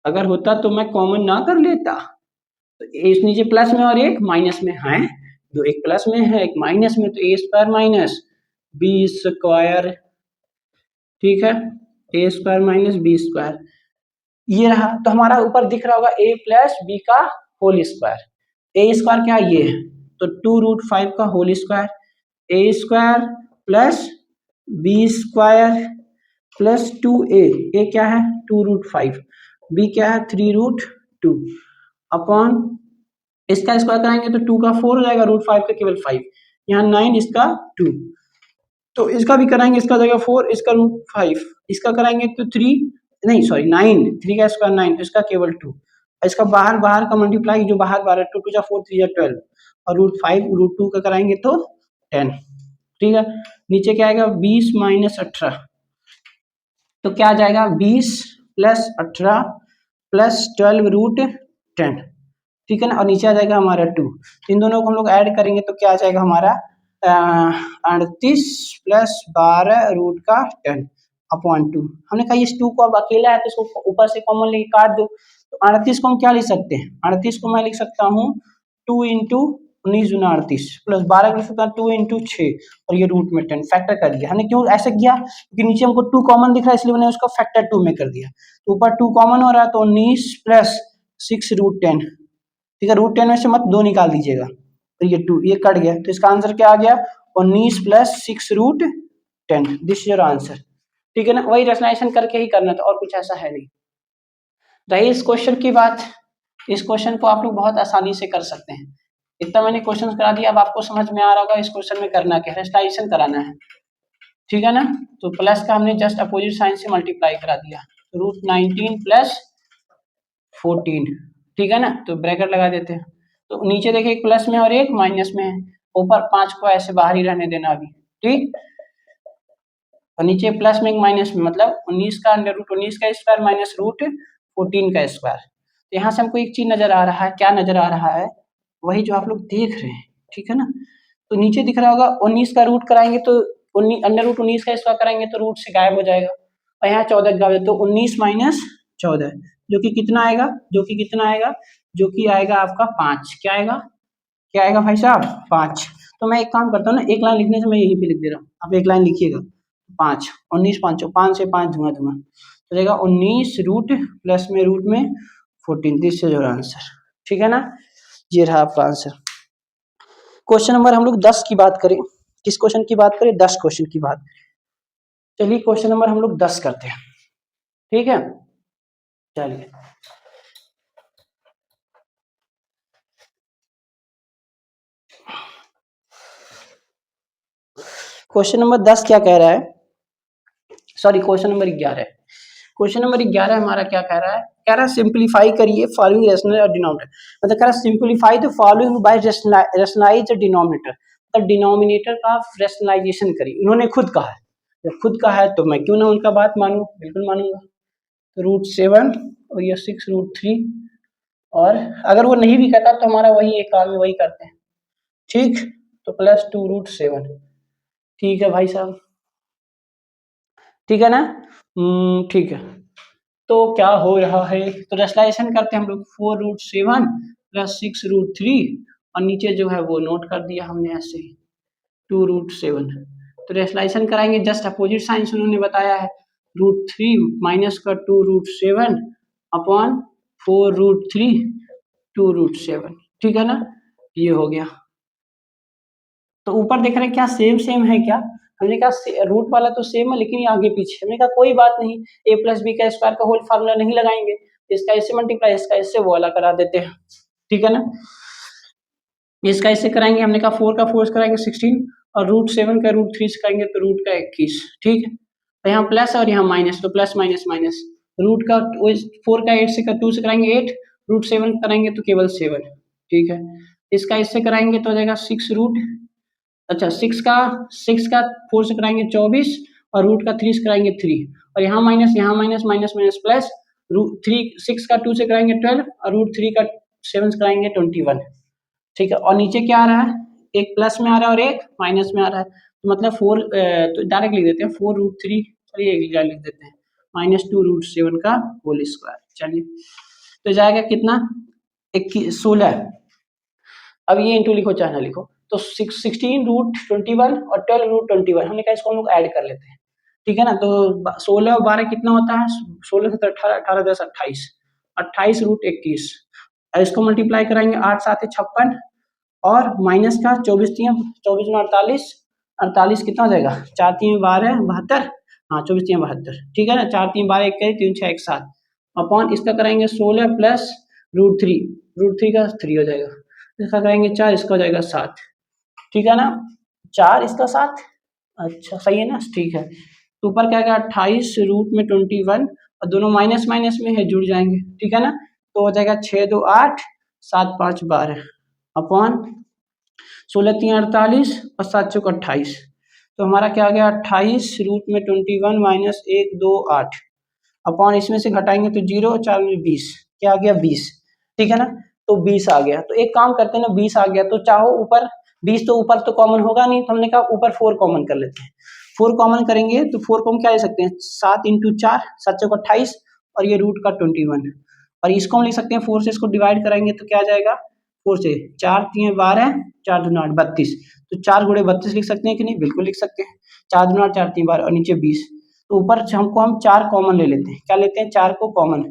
अगर होता तो मैं कॉमन ना कर लेता, तो इस नीचे प्लस में और एक माइनस में है, जो एक प्लस में है एक माइनस में, तो a² माइनस b², ठीक है, a² - b², ये रहा, तो हमारा ऊपर दिख रहा होगा a + b का होल स्क्वायर, a² क्या ये है, तो 2√5 का whole square, a² + b² + 2a, a क्या है 2√5, b क्या है 3√2 अपॉन, इसका स्क्वायर कराएंगे तो 2 का 4 हो जाएगा, √5 का केवल 5, यहाँ 9 इसका 2, तो इसका भी कराएंगे, इसका जाएगा 4, इसका √5, इसका कराएंगे तो 3, नहीं सॉरी 9, 3 का स्क्वायर 9, तो इसका केवल 2, इसका बाहर का मल्टीप्लाई, जो बाहर 2 × 2 = 4, 3 × 12, और √5 √2 का कराएंगे तो 10, ठीक है। नीचे क्या आएगा 20 - 18, तो क्या आ जाएगा 20 + 18 + 12√10, ठीक है ना, और नीचे आ जाएगा हमारा 2, इन दोनों को हम लोग ऐड करेंगे तो क्या आ जाएगा हमारा 38 + 12√10 अपॉन 2, हमने कहा इस 2 को अब अकेला है तो इसको ऊपर से कॉमन लेके काट दो, तो 38 को हम क्या लिख सकते हैं, 38 को मैं लिख सकता हूँ 2 × 19 × 38 प्लस 12 को लिख सकता हूँ 2 × 6, और ये रूट में 10 फैक्टर कर दिया। हमने क्यों ऐसे किया, क्योंकि नीचे हमको 2 कॉमन दिख रहा है, इसलिए मैंने उसको फैक्टर 2 में कर दिया, तो ऊपर 2 कॉमन हो रहा है, तो 19 + 6√10, ठीक है, √10 में से मत 2 निकाल दीजिएगा, तो ये 2 ये कट गया, तो इसका आंसर क्या आ गया 19 + 6√10, दिस इज योर आंसर, ठीक है ना, वही रेशनलाइजेशन करके ही करना था, और कुछ ऐसा है नहीं। रही इस क्वेश्चन की बात, इस क्वेश्चन को आप लोग बहुत आसानी से कर सकते हैं, इतना मैंने क्वेश्चन करा दिया, अब आपको समझ में आ रहा होगा इस क्वेश्चन में करना क्या है, रेशनलाइजेशन कराना है, ठीक है ना। तो प्लस का हमने जस्ट अपोजिट साइन से मल्टीप्लाई करा दिया, √19 + 14, ठीक है ना, तो ब्रैकेट लगा देते हैं, तो नीचे देखिए एक प्लस में और एक माइनस में है, ऊपर 5 को ऐसे बाहर ही रहने देना अभी, ठीक। और नीचे प्लस में एक माइनस में, मतलब 19 का अंडर रूट 19 का स्क्वायर माइनस रूट 14 का स्क्वायर। तो यहाँ से हमको एक चीज नजर आ रहा है, क्या नजर आ रहा है, वही जो आप लोग देख रहे हैं, ठीक है ना। तो नीचे दिख रहा होगा 19 का रूट कराएंगे तो अंडर रूट 19 का स्क्वायर कराएंगे तो रूट से गायब हो जाएगा, और यहाँ 14 गायब है, तो 19 माइनस 14 जो कि कितना आएगा, जो कि कितना आएगा, जो कि आएगा आपका 5। क्या आएगा, क्या आएगा भाई साहब, 5। तो मैं एक काम करता हूँ ना, एक लाइन लिखने से मैं यहीं पे लिख दे रहा हूँ, आप एक लाइन लिखिएगा, 5 19 पाँचों 5 से 5 धुआं धुआं, तो जाएगा 19 रूट प्लस में रूट में 14, दिस इज योर आंसर, ठीक है ना। ये रहा आपका आंसर। क्वेश्चन नंबर हम लोग 10 की बात करें, किस क्वेश्चन की बात करें, 10 क्वेश्चन की बात। चलिए क्वेश्चन नंबर हम लोग 10 करते हैं, ठीक है। चलिए क्वेश्चन नंबर 10 क्या कह रहा है, सॉरी क्वेश्चन नंबर 11 है। क्वेश्चन नंबर 11 हमारा क्या कह रहा है, कह रहा है सिंप्लीफाई करिए फॉलोइंग रेशनल और डिनोमिनेटर, मतलब कह रहा है simplify the following by rationalize the denominator, मतलब डिनोमिनेटर का रेशनलाइजेशन करिए, उन्होंने खुद कहा है, जब खुद कहा है तो मैं क्यों ना उनका बात मानूं, बिल्कुल मानूंगा। तो रूट 7 और ये 6 रूट 3, और अगर वो नहीं भी कहता तो हमारा वही एक काम है, वही करते हैं, ठीक। तो प्लस 2 रूट 7, ठीक है भाई साहब, ठीक है ना, ठीक है। तो क्या हो रहा है, तो रेशनलाइजेशन करते हैं हम लोग, 4 रूट 7 प्लस 6 रूट 3, और नीचे जो है वो नोट कर दिया हमने ऐसे ही 2 रूट 7। तो रेशनलाइजेशन कराएंगे, जस्ट अपोजिट साइंस उन्होंने बताया है, रूट 3 माइनस का 2 रूट 7 अपॉन 4 रूट 3 2 रूट 7, ठीक है ना, ये हो गया। तो ऊपर देख रहे हैं क्या सेम सेम है क्या, हमने कहा रूट वाला तो सेम है लेकिन ये आगे पीछे, हमने कहा कोई बात नहीं, a प्लस बी का स्क्वायर का होल फार्मूला नहीं लगाएंगे, इसका इससे मल्टीप्लाई, इसका इससे वो वाला करा देते हैं, ठीक है ना। इसका इससे कराएंगे, हमने कहा 4 का 4 से कराएंगे 16, और रूट 7 का रूट 3 से कराएंगे तो रूट का 21, ठीक है। तो यहाँ प्लस और यहाँ माइनस, तो प्लस माइनस माइनस, रूट का 4 का 8 से 2 से कराएंगे 8, रूट 7 कराएंगे तो केवल 7, ठीक है। इसका इससे कराएंगे तो हो जाएगा 6 रूट, अच्छा 6 का 4 से कराएंगे 24, और रूट का 3 से कराएंगे 3, और यहाँ minus minus minus plus, root 3 6 का 2 से कराएंगे 12, और रूट 3 का 7 से कराएंगे 21, ठीक है। और नीचे क्या आ रहा है, एक प्लस में आ रहा है और एक माइनस में आ रहा है, तो मतलब 4, तो डायरेक्ट लिख देते हैं 4 रूट 3, चलिए एक लिख देते हैं माइनस 2 रूट 7 का होल स्क्वायर, चलिए तो जाएगा कितना, 16। अब ये इंटू लिखो चाहे ना लिखो, तो 16 रूट 21 और 12 रूट 21, हमने कहा इसको हम लोग ऐड कर लेते हैं, ठीक है ना। तो 16 और 12 कितना होता है, 16 से 18, 18 10 28, 28 रूट 21, इसको मल्टीप्लाई कराएंगे 8 7 56, और माइनस का 24 3 24 में 48, 48 कितना हो जाएगा, 4 3 12 72, हाँ 24 3 72, ठीक है ना, 4 3 12 21 3 6 1 7, अपॉन इसका कराएंगे 16 प्लस रूट थ्री का 3 हो जाएगा, इसका कराएंगे 4, इसका हो जाएगा 7, ठीक है ना, 4 इसका 7, अच्छा सही है ना, ठीक है। तो ऊपर क्या आएगा 28 रूट में 21, और दोनों माइनस माइनस में है, जुड़ जाएंगे, ठीक है ना, तो हो जाएगा 6 2 8 7 5 12 अपॉन 16 3 48 और 7 चौक 28, तो हमारा क्या आ गया 28 रूट में 21 माइनस 1 2 8 अपॉन इसमें से घटाएंगे तो 0 4 में 20, क्या आ गया 20, ठीक है ना, तो 20 आ गया। तो एक काम करते हैं ना, 20 आ गया तो चाहो ऊपर 20, तो ऊपर तो कॉमन होगा नहीं, तो हमने कहा ऊपर 4 कॉमन कर लेते हैं, 4 कॉमन करेंगे तो 4 को हम क्या ले सकते हैं, 7 इंटू 4 7 चौक 28, और ये रूट का 21, और इसको हम लिख सकते हैं 4 से इसको डिवाइड कराएंगे तो क्या आ जाएगा, 4 से 4 3 12 4 2 8 32, तो 4 गुणे 32 लिख सकते हैं कि नहीं, बिल्कुल लिख सकते हैं, 4 2 8 4 3 12 और नीचे 20, तो ऊपर हमको हम 4 कॉमन ले लेते हैं, क्या लेते हैं 4 को कॉमन,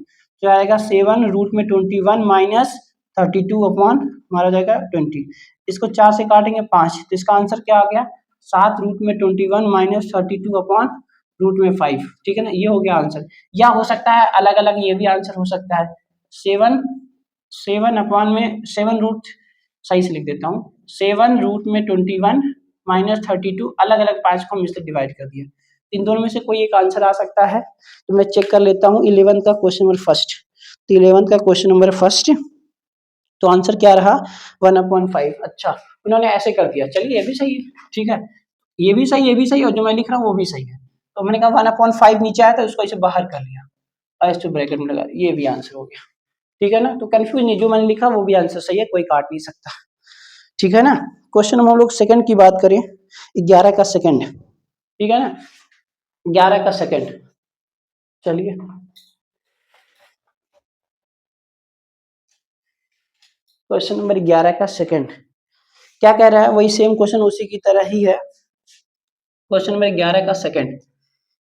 तो आएगा 7 रूट में 21 माइनस 32 अपॉन हमारा जाएगा 20, इसको 4 से काटेंगे 5, तो इसका आंसर क्या आ गया 7 रूट में 21 माइनस 32 अपॉन रूट में 5, ठीक है ना, ये हो गया आंसर। या हो सकता है अलग अलग ये भी आंसर हो सकता है, 7 अपॉन में 7 रूट, सही से लिख देता हूँ, 7 रूट में 21 माइनस 32, अलग अलग 5 को हम इससे डिवाइड कर दिया, इन दोनों में से कोई एक आंसर आ सकता है। तो मैं चेक कर लेता हूँ 11 का क्वेश्चन नंबर फर्स्ट, तो 11 का क्वेश्चन नंबर फर्स्ट, तो आंसर क्या रहा 1/5। अच्छा, उन्होंने ऐसे कर दिया, चलिए ये भी सही है, ठीक है, ये भी सही और जो मैं लिख रहा हूँ वो भी सही है। तो मैंने कहा 1/5 नीचे आया तो उसको ऐसे बाहर कर लिया, ऐसे ब्रैकेट में लगा, ये भी आंसर हो गया, ठीक है ना। तो कंफ्यूज नहीं, जो मैंने लिखा वो भी आंसर सही है, कोई काट नहीं सकता, ठीक है ना। क्वेश्चन हम लोग सेकंड की बात करें, 11 का सेकंड, ठीक है ना, 11 का सेकंड, चलिए क्वेश्चन नंबर 11 का सेकंड क्या कह रहा है, वही सेम क्वेश्चन उसी की तरह ही है। क्वेश्चन नंबर 11 का सेकंड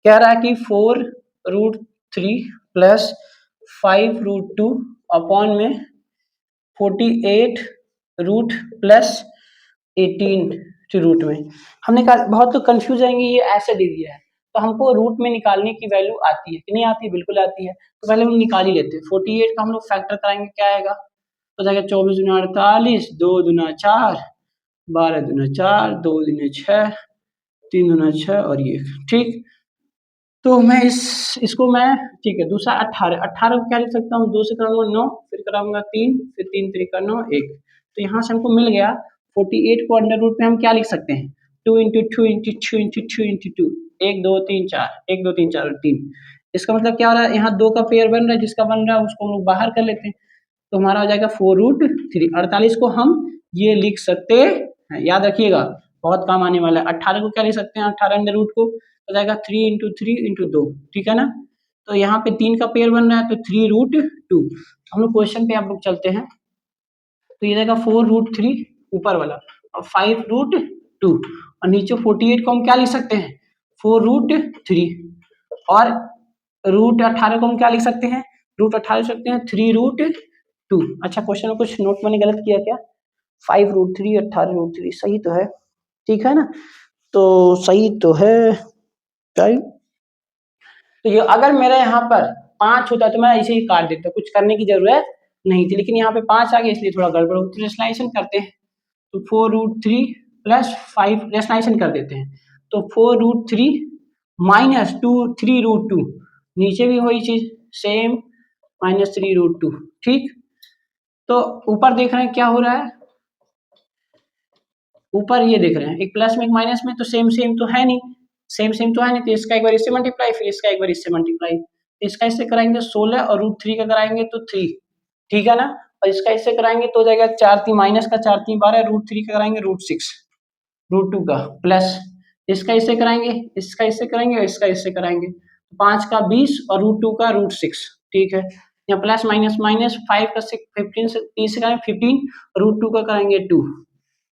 कह रहा है कि 4√3 प्लस 5√2 अपॉन में 48 रूट प्लस 18 के रूट में। हमने कहा बहुत तो कंफ्यूज आएंगे, ये ऐसे दे दिया है तो हमको रूट में निकालने की वैल्यू आती है कि नहीं आती, बिल्कुल आती है, तो पहले हम निकाल ही लेते हैं। 48 का हम लोग फैक्टर कराएंगे, क्या आएगा, तो जाएगा 24 दूना 48, 2 दूना 4, 12 दूना 4, 2 दूना 6, 3 दूना 6 और ये, ठीक। तो मैं इसको मैं, ठीक है, दूसरा 18 को क्या लिख सकता हूँ, 2 से कराऊंगा 9, फिर कराऊंगा 3, फिर 3 3 9 1, तो यहाँ से हमको मिल गया 48 को अंडर रूट में हम क्या लिख सकते हैं, 2 × 2 × 2 × 2 × 2, 1 2 3 4, 1 2 3 4 और 3। इसका मतलब क्या हो रहा है, यहाँ 2 का पेयर बन रहा है, जिसका बन रहा है उसको हम लोग बाहर कर लेते हैं, तो हमारा हो जाएगा 4√3। 48 को हम ये लिख सकते हैं, याद रखिएगा बहुत काम आने वाला है। 18 को क्या लिख सकते हैं, 18 अंडर रूट को हो जाएगा 3 × 3 × 2, ठीक है ना। तो यहाँ पे 3 का पेयर बन रहा है तो 3√2। हम लोग क्वेश्चन पे आप लोग चलते हैं, तो ये जाएगा 4√3 ऊपर वाला और 5√2 और नीचे 48 को हम क्या लिख सकते हैं, 4√3 और √18 को हम क्या लिख सकते हैं, √18 लिख सकते हैं 3√2। अच्छा, क्वेश्चन में कुछ नोट मैंने गलत किया क्या, 5√3 18√3 सही तो है, ठीक है ना, तो सही तो है, राइट। तो ये अगर मेरे यहाँ पर 5 होता तो मैं ऐसे ही काट देता, कुछ करने की जरूरत नहीं थी, लेकिन यहाँ पे 5 आ गया इसलिए थोड़ा गड़बड़ हो, तो रेशनलाइजेशन करते हैं, तो 4√3 प्लस 5 रेशनलाइजेशन कर देते हैं, तो 4√3 माइनस 3√2, नीचे भी वही चीज सेम माइनस 3√2, ठीक। तो ऊपर देख रहे हैं क्या हो रहा है, ऊपर ये देख रहे हैं एक प्लस में एक माइनस में, तो सेम सेम तो है नहीं, तो इसका एक बार इससे मल्टीप्लाई, फिर इसका एक बार इससे मल्टीप्लाई, इसका इससे कराएंगे 16 और √3 का कराएंगे तो 3, ठीक है ना, और इसका इससे कराएंगे तो हो जाएगा 4 3 माइनस का 4 3 12, √3 का कराएंगे √6, √2 का प्लस इसका इससे कराएंगे, इसका इससे कराएंगे और इसका इससे कराएंगे, 5 का 20 और √2 का √6, ठीक है। यहाँ प्लस माइनस माइनस 5 का 6 15 से 30 से कराएंगे 15, √2 का कराएंगे 2,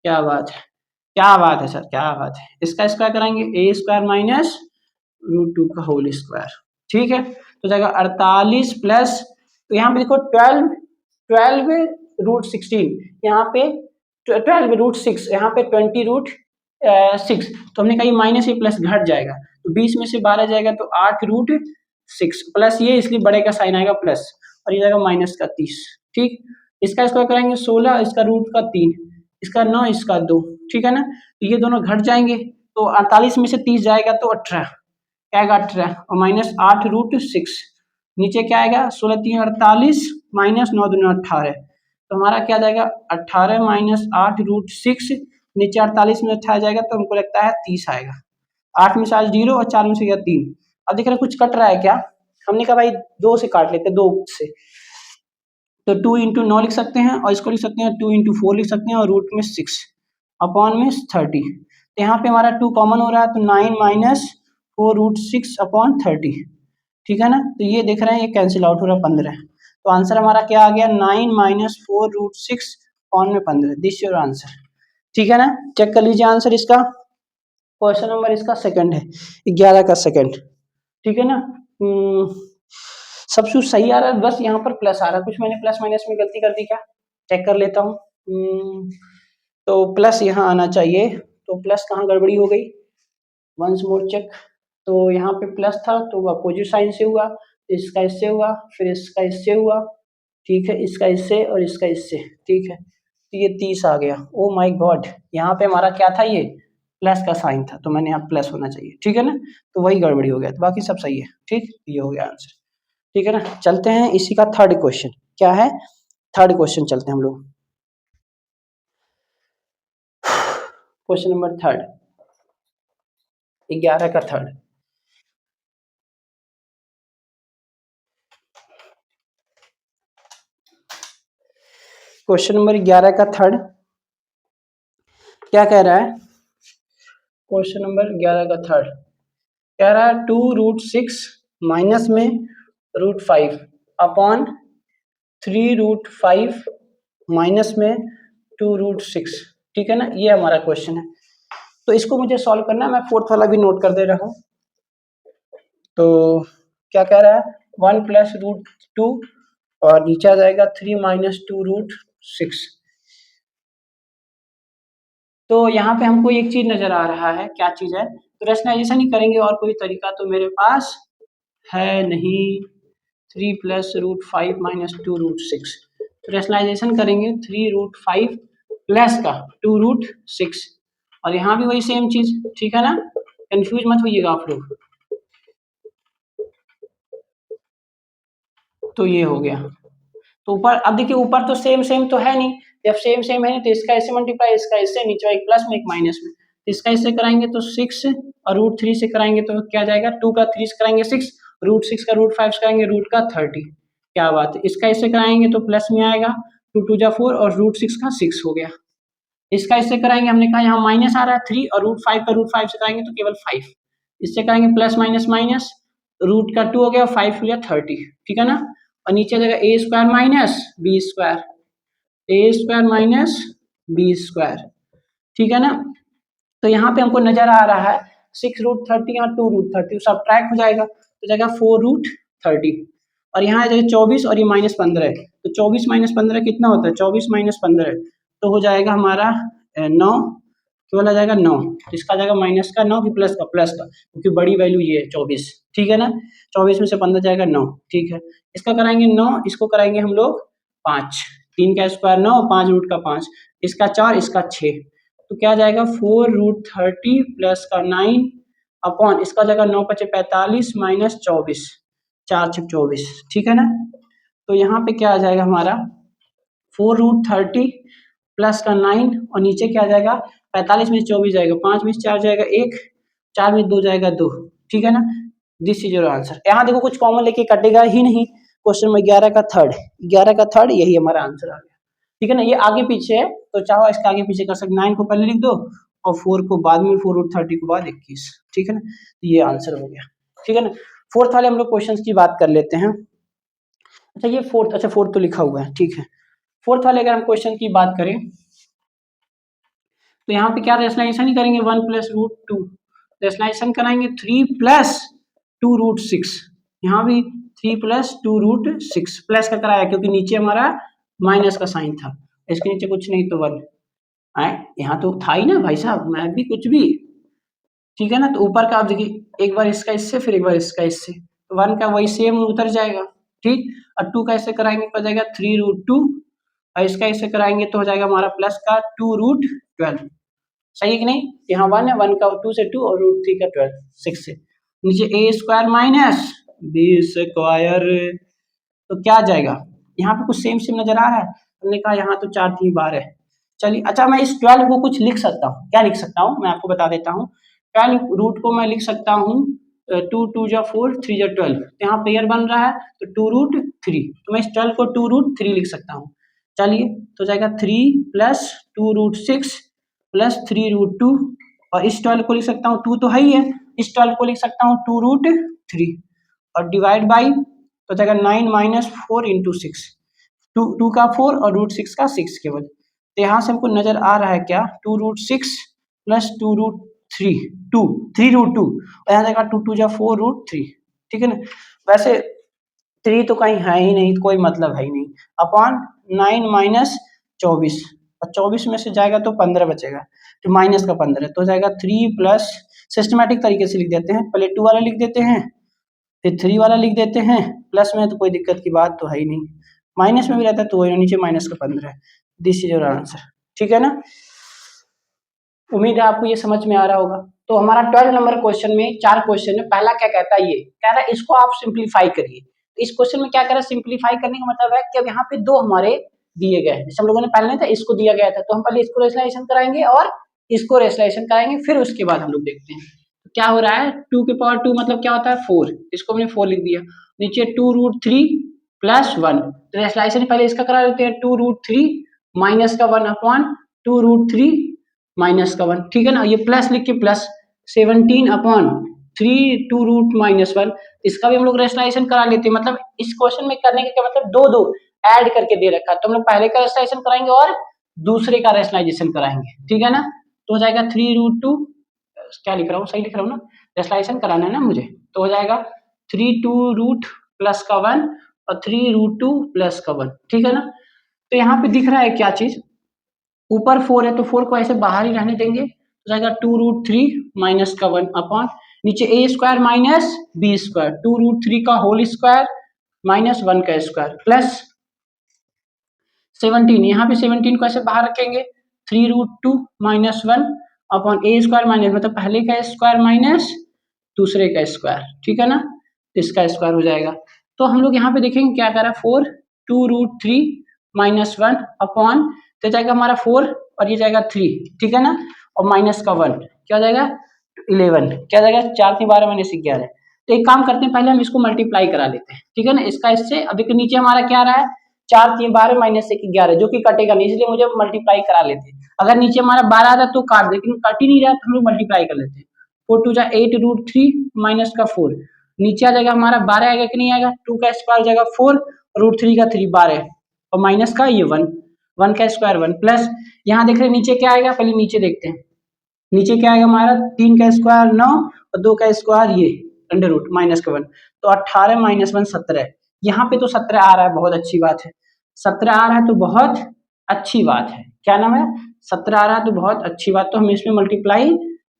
क्या बात है, क्या बात है सर, क्या बात है। इसका स्क्वायर कराएंगे a² माइनस √2 का होल स्क्वायर, ठीक है। तो जाएगा 48 प्लस, तो यहाँ पे देखो 12√16, यहाँ पे 12√6, यहाँ पे 20√6, तो हमने कहा ये माइनस ही प्लस घट जाएगा, तो 20 में से 12 जाएगा तो 8√6 प्लस ये, इसलिए बड़े का साइन आएगा प्लस और ये जाएगा माइनस का 30, ठीक। इसका स्क्वायर कराएंगे 16, इसका रूट का 3, इसका 9, इसका 2, ठीक है ना, तो ये दोनों घट जाएंगे, तो 48 में से 30 जाएगा तो 18, क्या आएगा 18 और माइनस 8√6, नीचे क्या आएगा 16 3 48 माइनस 9 2 18, तो हमारा क्या जाएगा 18 माइनस 8√6, नीचे 48 में 18 जाएगा तो हमको लगता है 30 आएगा, 8 में से 0 और 4 में से गया 3। अब देख रहे कुछ कट रहा है क्या, हमने कहा भाई 2 से काट लेते, 2 से, तो 2 × 9 लिख सकते हैं और इसको लिख सकते हैं 2 × 4 लिख सकते हैं और रूट में 6 अपॉन में 30, तो यहाँ पे हमारा 2 कॉमन हो रहा है तो 9 माइनस 4√6 अपॉन 30, ठीक है ना, तो ये देख रहे हैं ये कैंसिल आउट हो रहा है 15, तो आंसर हमारा क्या आ गया 9 माइनस 4√6 अपॉन में 15, दिस योर आंसर, ठीक है ना। चेक कर लीजिए आंसर इसका, क्वेश्चन नंबर इसका सेकंड है 11 का सेकंड, ठीक है ना। सब कुछ सही आ रहा है, बस यहाँ पर प्लस आ रहा है, कुछ मैंने प्लस माइनस में गलती कर दी क्या, चेक कर लेता हूँ। तो प्लस यहाँ आना चाहिए, तो प्लस कहाँ गड़बड़ी हो गई, वंस मोर चेक, तो यहाँ पे प्लस था तो अपोजिट साइन से हुआ, इसका इससे हुआ, फिर इसका इससे हुआ, ठीक है, इसका इससे और इसका इससे, ठीक है, तो ये 30 आ गया। ओ माय गॉड, यहाँ पे हमारा क्या था, ये प्लस का साइन था, तो मैंने यहाँ प्लस होना चाहिए, ठीक है ना, तो वही गड़बड़ी हो गया, तो बाकी सब सही है, ठीक, ये हो गया आंसर, ठीक है ना। चलते हैं इसी का थर्ड क्वेश्चन, क्या है थर्ड क्वेश्चन, चलते हैं हम लोग। क्वेश्चन नंबर थर्ड, 11 का थर्ड। क्वेश्चन नंबर 11 का थर्ड क्या कह रहा है? क्वेश्चन नंबर 11 का थर्ड कह रहा है 2√6 माइनस में √5 अपॉन 3√5 माइनस में 2√6। ठीक है ना, ये हमारा क्वेश्चन है। तो इसको मुझे सॉल्व करना है, मैं फोर्थ वाला भी नोट कर दे रहा हूँ। तो क्या कह रहा है? 1 + √2 और नीचे आ जाएगा 3 - 2√6। तो यहाँ पे हमको एक चीज नजर आ रहा है, क्या चीज है? तो रैशनलाइजेशन ही करेंगे, और कोई तरीका तो मेरे पास है नहीं। 3 + √5 - 2√6। तो रैशनलाइजेशन करेंगे 3√5 प्लस का 2√6, और यहाँ भी वही सेम चीज। ठीक है ना, कंफ्यूज मत होइएगा आप लोग। तो ये हो गया। तो ऊपर अब देखिए, ऊपर तो सेम सेम तो है नहीं। जब सेम सेम है नहीं तो इसका इससे मल्टीप्लाई, इसका इससे, नीचे एक प्लस में एक माइनस में। इसका इससे कराएंगे तो 6, और √3 से कराएंगे तो क्या जाएगा? 2 का 3 से कराएंगे 6, √6 का √5 से कराएंगे रूट का 30। क्या बात है? इसका इससे कराएंगे तो प्लस में आएगा, 2 × 2 = 4 और √6 का 6 हो गया। इसका इससे कराएंगे, हमने कहा यहाँ माइनस आ रहा है 3, और √5 का √5 से कराएंगे तो केवल 5। इससे कराएंगे प्लस माइनस माइनस, रूट का 2 हो गया, 5 हो गया 30। ठीक है ना, और नीचे आ जाएगा a² - b², a² - b²। ठीक है ना, तो यहाँ पे हमको नजर आ रहा है 6√30 और 2√30 सब्ट्रैक्ट हो जाएगा, तो जाएगा 4√30, और यहाँ आ जाएगा 24 और ये -15 है। तो 24 - 15 कितना होता है? 24 - 15 तो हो जाएगा हमारा 9, केवल आ जाएगा 9। इसका जाएगा माइनस का 9 की प्लस का, क्योंकि बड़ी वैल्यू ये है 24। ठीक है ना, 24 में से 15 जाएगा 9। ठीक है, इसका कराएंगे 9, इसको कराएंगे हम लोग 5। 3 का स्क्वायर 9, 5 रूट का 5, इसका 4, इसका 6। तो क्या जाएगा? 4√30 प्लस का 9 अपॉन इसका जाएगा 9 × 5 = 45 माइनस 24, 4 × 6 = 24। ठीक है ना, तो यहाँ पे क्या आ जाएगा हमारा? 4√30 प्लस का 9, और नीचे क्या आ जाएगा? 45 में 24 जाएगा, 5 में 4 जाएगा 1, 4 में 2 जाएगा 2। ठीक है ना, दिस इज योर आंसर। यहाँ देखो कुछ कॉमन लेके कटेगा ही नहीं। क्वेश्चन नंबर 11 का थर्ड, 11 का थर्ड यही हमारा आंसर आ गया। ठीक है ना, ये आगे पीछे है तो चाहो इसका आगे पीछे कर सकते। 9 को पहले लिख दो और 4 को बाद में, 4√30 को बाद 21। ठीक है ना, ये आंसर हो गया। ठीक है ना, फोर्थ वाले हम लोग क्वेश्चंस की बात कर लेते हैं। अच्छा ये फोर्थ, अच्छा फोर्थ तो लिखा हुआ है। ठीक है, फोर्थ वाले अगर हम क्वेश्चन की बात करें तो यहाँ पे क्या रैशनलाइजेशन ही करेंगे? 1 + √2 रैशनलाइजेशन कराएंगे 3 + 2√6। यहाँ भी 3 + 2√6 प्लस का कराया, क्योंकि नीचे हमारा माइनस का साइन था, इसके नीचे कुछ नहीं तो 1 आए। यहाँ तो था ही ना भाई साहब, मैं भी कुछ भी। ठीक है ना, तो ऊपर का आप देखिए, एक बार इसका इससे, फिर एक बार इसका इससे, तो 1 का वही सेम उतर जाएगा। ठीक, और 2 का इससे कराएंगे तो हो जाएगा 3√2, और इसका इससे कराएंगे तो हो जाएगा हमारा प्लस का 2√12। सही है कि नहीं? यहाँ 1 है, 1 का 2 से 2 और √3 का 12, 6 से नीचे a² - b²। तो क्या आ जाएगा? यहाँ पे कुछ सेम सेम नजर आ रहा है। हमने कहा यहाँ तो 4 3 बार है। चलिए, अच्छा मैं इस 12 को कुछ लिख सकता हूँ। क्या लिख सकता हूँ? मैं आपको बता देता हूँ। 12 रूट को मैं लिख सकता हूँ 2 2 × 4 3 × 12, यहाँ पेयर बन रहा है तो 2√3, तो मैं इस 12 को 2√3 लिख सकता हूँ। चलिए, तो जाएगा 3 + 2√6 + 3√2, और इस 12 को लिख सकता हूँ, 2 तो है ही है, इस 12 को लिख सकता हूँ 2√3, और डिवाइड बाई, तो जाएगा 9 - 4 × 6, 2 का 4 और √6 का 6 केवल। तो यहाँ से हमको नजर आ रहा है क्या? 2√6 + 2√3, 2 3√2, और यहाँ जाएगा 2 2 × 4√3। ठीक है ना, वैसे 3 तो कहीं है ही नहीं, कोई मतलब है ही नहीं, अपॉन 9 - 24, और 24 में से जाएगा तो 15 बचेगा, तो माइनस का 15, तो जाएगा 3 प्लस, सिस्टमैटिक तरीके से लिख देते हैं, पहले 2 वाला लिख देते हैं, फिर 3 वाला लिख देते हैं, प्लस में तो कोई दिक्कत की बात तो है ही नहीं, माइनस में भी रहता है तो वही नीचे माइनस का 15। This is your answer. ठीक है ना, उम्मीद है आपको ये समझ में आ रहा होगा। तो हमारा 12 नंबर क्वेश्चन में 4 क्वेश्चन है। पहला क्या कहता है? ये कह रहा है इसको आप सिंप्लीफाई करिए। इस क्वेश्चन में क्या कह रहा है? सिंप्लीफाई करने का मतलब है कि अब यहाँ पे 2 हमारे दिए गए हैं, जैसे हम लोगों ने पहले नहीं था, इसको दिया गया था, तो हम पहले इसको रैशनलाइजेशन कराएंगे और इसको रेशनलाइजेशन कराएंगे, फिर उसके बाद हम लोग देखते हैं क्या हो रहा है। 2 की पावर 2 मतलब क्या होता है 4, इसको हमने 4 लिख दिया। नीचे 2√3 प्लस 1, रेशनलाइजेशन पहले इसका करा लेते हैं। 2√3 माइनस का 1 अपॉन 2√3 माइनस का 1, ठीक है ना। ये प्लस लिख के प्लस 17 अपॉन 3 2 रूट माइनस 1, इसका भी हम लोग रेशनलाइजेशन करा लेते हैं। मतलब इस क्वेश्चन में करने का क्या मतलब, दो दो ऐड करके दे रखा है, तो हम लोग पहले का रेशनलाइजेशन कराएंगे और दूसरे का रेशनलाइजेशन कराएंगे, ठीक है ना। तो हो जाएगा 3√2, क्या लिख रहा हूँ, सही लिख रहा हूँ ना, रेशनलाइजेशन कराना है ना मुझे, तो हो जाएगा 3 रूट प्लस का 1 और 3√2 प्लस का 1, ठीक है ना। तो यहाँ पे दिख रहा है क्या चीज, ऊपर 4 है तो 4 को ऐसे बाहर ही रहने देंगे, तो जाएगा 2√3 माइनस का 1 अपॉन नीचे a square minus b square, 2√3 का होल स्क्वायर माइनस 1 का स्क्वायर प्लस 17, यहाँ पे 17 को ऐसे बाहर रखेंगे, 3√2 minus 1 upon a square minus मतलब पहले का स्क्वायर माइनस दूसरे का स्क्वायर, ठीक है ना, तो इसका स्क्वायर हो जाएगा। तो हम लोग यहाँ पे देखेंगे क्या करा, 4 2√3 माइनस 1 अपॉन, तो जाएगा हमारा 4 और ये जाएगा 3, ठीक है ना, और माइनस का 1 क्या हो जाएगा 11, क्या जाएगा 4 3 12 माइनस 11। तो एक काम करते हैं, पहले हम इसको मल्टीप्लाई करा लेते हैं, ठीक है ना, इसका इससे। अब देखिए नीचे हमारा क्या रहा है, 4 3 12 माइनस 1 11, जो कि कटेगा नहीं, इसलिए मुझे मल्टीप्लाई करा लेते हैं। अगर नीचे हमारा 12 आता तो काट दे, लेकिन कट ही नहीं रहा तो हम लोग मल्टीप्लाई कर लेते हैं। 4 2 जा 8√3 माइनस का 4, नीचे आ जाएगा हमारा 12 आएगा कि नहीं आएगा, 2 का स्क्वायर जाएगा 4, √3 का 3 12 और माइनस का ये 1, 1 का स्क्वायर 1 प्लस, यहाँ देख रहे हैं नीचे क्या आएगा, पहले नीचे देखते हैं। नीचे क्या आएगा हमारा, 3 का स्क्वायर 9 और 2 का स्क्वायर ये अंडर रूट माइनस का 1, तो 18 माइनस 1 17। यहाँ पे तो 17 आ रहा है, बहुत अच्छी बात है। 17 आ रहा है तो बहुत अच्छी बात है, क्या नाम है, 17 आ रहा है तो बहुत अच्छी बात। तो हम इसमें मल्टीप्लाई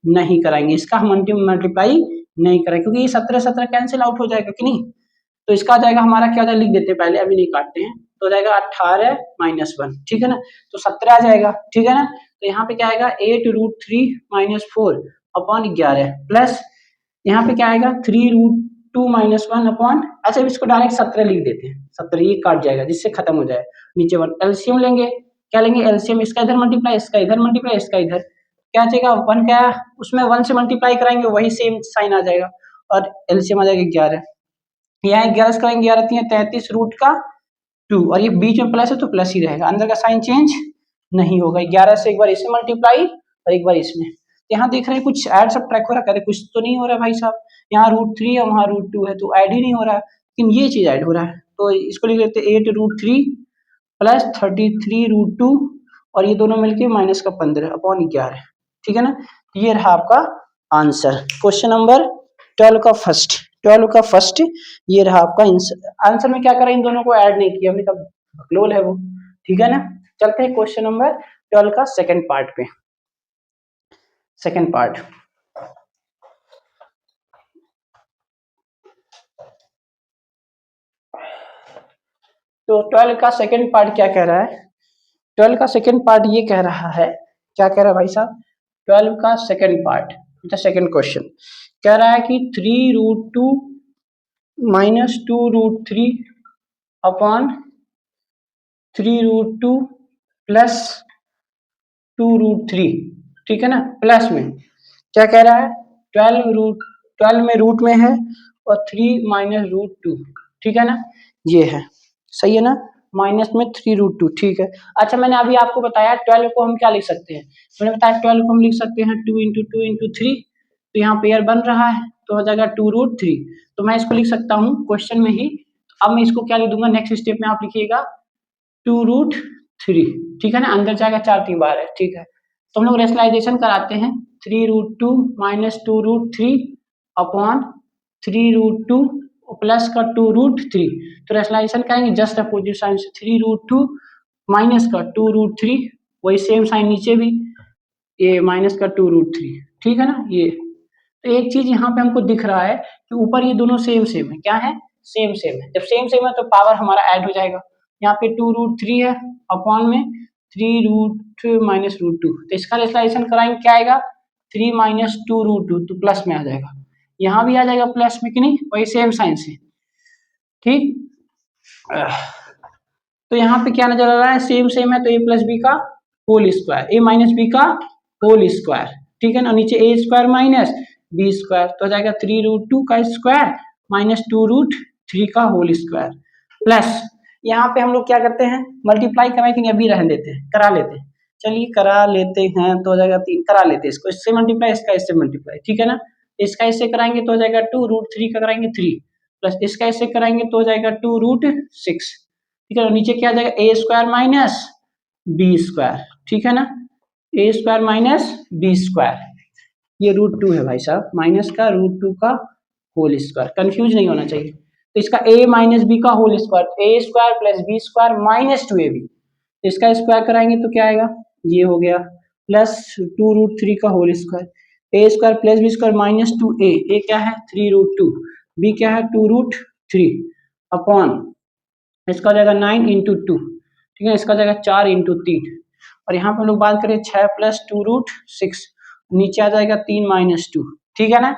नहीं कराएंगे, इसका हम मल्टीप्लाई नहीं करेंगे, क्योंकि ये 17 17 कैंसिल आउट हो जाएगा कि नहीं। तो इसका जाएगा हमारा क्या लिख देते हैं पहले, अभी नहीं काटते हैं, तो जाएगा 18 माइनस 1, ठीक है ना, तो 17 आ जाएगा, ठीक है ना। तो यहाँ पे क्या आएगा 8√3 माइनस 4 अपॉन 11 प्लस यहाँ पे क्या आएगा 3√2 माइनस 1 अपॉन, अच्छा इसको डायरेक्ट 17 लिख देते हैं, 17 ये काट जाएगा जिससे खत्म हो जाए। नीचे 1 एलसीएम लेंगे, क्या लेंगे एलसीएम, इसका इधर मल्टीप्लाई, इसका इधर मल्टीप्लाई, इसका इधर, क्या जाएगा 1 क्या, उसमें 1 से मल्टीप्लाई कराएंगे वही सेम साइन आ जाएगा और एलसीएम आ जाएगा 11। यहाँ 11 करेंगे, 11 3 33 रूट का 2 और ये बीच में प्लस है तो प्लस ही रहेगा, अंदर का साइन चेंज नहीं होगा। 11 से एक बार इसमें मल्टीप्लाई और एक बार इसमें, यहाँ देख रहे हैं कुछ ऐड सब ट्रैक हो रहा है, कुछ तो नहीं हो रहा है भाई साहब, यहाँ √3 है वहाँ √2 है तो ऐड ही नहीं हो रहा है, लेकिन ये चीज ऐड हो रहा है, तो इसको लिख लेते हैं 8√3 प्लस 33√2 और ये दोनों मिलके माइनस का 15 अपॉन 11, ठीक है ना। ये रहा आपका आंसर, क्वेश्चन नंबर 12 का फर्स्ट ये रहा आपका आंसर में क्या करा, इन दोनों को ऐड नहीं किया हमने, कब बकलोल है वो, ठीक है ना। चलते हैं क्वेश्चन नंबर 12 का सेकंड पार्ट पे। सेकंड पार्ट, तो 12 का सेकंड पार्ट क्या कह रहा है, 12 का सेकंड पार्ट ये कह रहा है, क्या कह रहा है भाई साहब, 12 का second part, the second question कह रहा है कि 3√2 माइनस 2√3 अपॉन 3√2 प्लस 2√3, ठीक है ना, प्लस में क्या कह रहा है 12 में रूट में है और 3 माइनस √2, ठीक है ना, ये है सही है ना, माइनस में 3√2, ठीक है। अच्छा मैंने अभी आपको बताया 12 को हम क्या लिख सकते हैं, मैंने बताया 12 को हम लिख सकते हैं 2 इंटू 2 इंटू 3, तो यहाँ पेयर बन रहा है तो हो जाएगा 2√3, तो मैं इसको लिख सकता हूँ क्वेश्चन में ही। अब मैं इसको क्या लिख दूंगा, नेक्स्ट स्टेप में आप लिखिएगा 2√3, ठीक है ना, अंदर जाएगा 4 3 12 है, ठीक है। तो हम लोग रेशनलाइजेशन कराते हैं, 3√2 माइनस 2√3 अपॉन 3√2 प्लस का 2√3, तो रेशनलाइजेशन करेंगे जस्ट अपोजिट साइन से, 3√2 माइनस का 2√3 वही सेम साइन नीचे भी, ये माइनस का 2√3, ठीक है ना। ये तो एक चीज यहाँ पे हमको दिख रहा है कि ऊपर ये दोनों सेम सेम है, क्या है सेम सेम है, जब सेम सेम है तो पावर हमारा ऐड हो जाएगा, यहाँ पे 2√3 है अपॉन में 3 माइनस √2, तो इसका रेशनलाइजेशन कराएंगे क्या आएगा 3 माइनस 2√2, तो प्लस में आ जाएगा, यहाँ भी आ जाएगा प्लस में कि नहीं, वही सेम साइन से, ठीक। तो यहाँ पे क्या नजर आ रहा है सेम सेम है, तो a प्लस बी का whole square, a minus B का होल स्क्वायर, ठीक है ना। नीचे A square minus B square तो हो जाएगा 3√2 का स्क्वायर माइनस 2√3 का होल स्क्वायर प्लस यहाँ पे हम लोग क्या करते हैं मल्टीप्लाई कराएं कि अभी रहने देते हैं, करा लेते हैं, चलिए करा लेते हैं तो हो जाएगा 3, करा लेते हैं इसको, इससे मल्टीप्लाई इसका इससे मल्टीप्लाई, ठीक है ना। इसका इससे कराएंगे तो हो जाएगा 2√3 का कराएंगे 3 प्लस इसका इससे कराएंगे तो हो जाएगा 2√6, ठीक है। नीचे क्या आ जाएगा ए स्क्वायर माइनस बी स्क्वायर, ठीक है ना, ए स्क्वायर माइनस बी स्क्वायर, ये √2 है भाई साहब, माइनस का √2 का होल स्क्वायर, कंफ्यूज नहीं होना चाहिए। तो इसका a माइनस बी का whole square, A square plus B square minus 2ab, इसका स्क्वायर कराएंगे तो क्या आएगा, ये हो गया प्लस 2√3 का whole square, A square plus B square minus 2a, A क्या है 3√2, बी क्या है 2√3 अपॉन इसका हो जाएगा 9 इंटू 2, ठीक है, इसका हो जाएगा 4 इंटू 3, और यहाँ पे हम लोग बात करें 6 प्लस 2√6, नीचे आ जाएगा 3 माइनस 2, ठीक है ना।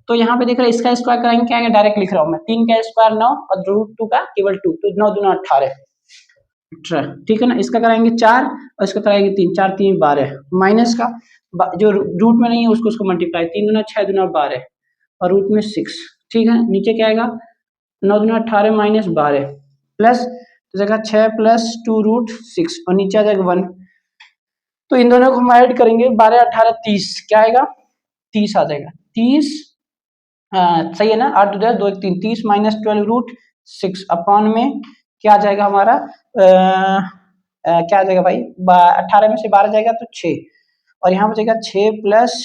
तो यहाँ पे देख रहे हैं इसका स्क्वायर कराएंगे क्या है, डायरेक्ट लिख रहा हूँ मैं, 3 का स्क्वायर 9 और √2 का केवल 2, तो 9 दूना 18, ठीक है ना। इसका कराएंगे 4 और इसका कराएंगे 3, 4 3 12 माइनस का जो रूट में नहीं है उसको उसको मल्टीप्लाई, 3 दूना 6 दूना 12 और रूट में 6, ठीक है। नीचे क्या आएगा 9 दूना 18 माइनस 12 प्लस जगह 6 प्लस 2√6 और नीचे आ जाएगा 1, तो इन दोनों को हम ऐड करेंगे 12 18 30, क्या आएगा 30 आ जाएगा, 30 सही है ना, 8 2 2 3 30 माइनस 12√6 अपॉन में क्या आ जाएगा हमारा क्या आ जाएगा भाई 18 में से 12 जाएगा तो 6, और यहाँ पर जाएगा 6 प्लस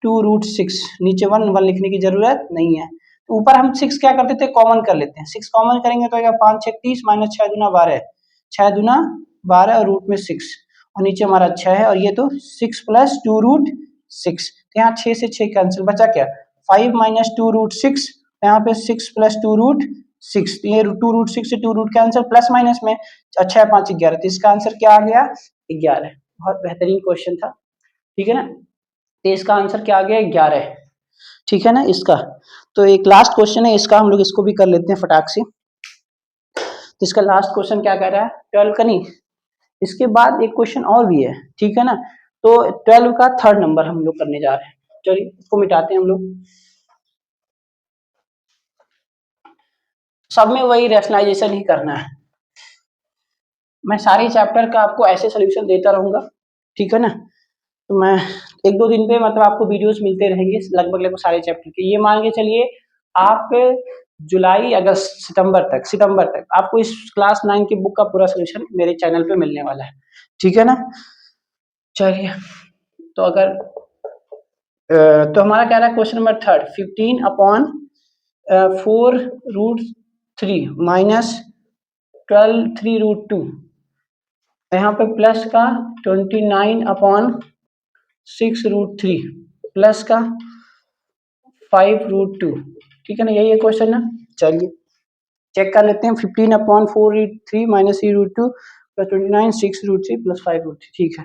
2√6, नीचे 1 1 लिखने की जरूरत नहीं है, तो ऊपर हम 6 क्या करते थे कॉमन कर लेते हैं, 6 कॉमन करेंगे तो आएगा 5 6 30 माइनस 6 दूना 12, 6 दूना 12 और रूट में 6, और नीचे हमारा 6 है, और ये तो 6 प्लस 2√6, तो यहाँ 6 से 6 कैंसिल, बचा क्या 5 माइनस 2√6, यहाँ पे 6 प्लस 2√6, ये 2√6 से 2 रूट कैंसिल, प्लस माइनस में 6 5 11, तो इसका आंसर क्या आ गया 11, बहुत बेहतरीन क्वेश्चन था, ठीक है ना। तो इसका आंसर क्या आ गया 11, ठीक है ना इसका। तो एक लास्ट क्वेश्चन है इसका, हम लोग इसको भी कर लेते हैं फटाक से। तो इसका लास्ट क्वेश्चन क्या कह रहा है 12 का नहीं, इसके बाद एक क्वेश्चन और भी है, ठीक है ना। तो 12 का 3rd नंबर हम लोग करने जा रहे हैं, चलिए इसको मिटाते हैं हम लोग। सब में वही रैशनलाइजेशन ही करना है, मैं सारे चैप्टर का आपको ऐसे सोल्यूशन देता रहूंगा, ठीक है ना। तो मैं 1-2 दिन पे मतलब आपको वीडियोस मिलते रहेंगे लगभग सारे चैप्टर के, ये मान के चलिए आप जुलाई अगस्त सितंबर तक आपको इस क्लास 9 की बुक का पूरा सोल्यूशन मेरे चैनल पे मिलने वाला है, ठीक है ना। चलिए तो अगर तो हमारा कह रहा है क्वेश्चन नंबर 3 15 अपॉन 4√3 माइनस 12 3√2, यहाँ पे प्लस का 29 अपॉन 6√3 प्लस का 5√2, ठीक है ना, यही है क्वेश्चन ना। चलिए चेक कर लेते हैं, 15 अपॉन 4√3 माइनस 3√2 प्लस 29 6√3 प्लस 5√3,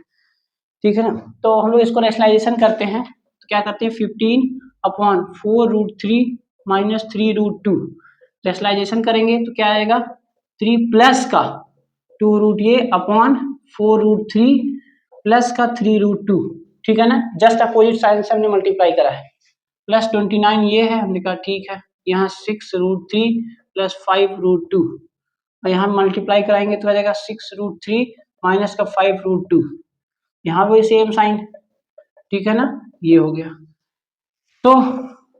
ठीक है ना। तो हम लोग इसको रैशनलाइजेशन करते हैं, तो क्या करते हैं 15 अपॉन 4√3 माइनस 3√2 रैशनलाइजेशन करेंगे तो क्या आएगा 3 प्लस का 2 ये अपॉन 4√3 प्लस का 3√2, ठीक है ना, जस्ट अपोजिट साइन से हमने मल्टीप्लाई करा है, प्लस 29 ये है, हमने कहा ठीक है, यहाँ 6√3 प्लस 5√2 और यहाँ मल्टीप्लाई कराएंगे तो आ जाएगा 6√3 माइनस का 5√2, यहाँ पे सेम साइन, ठीक है ना, ये हो गया। तो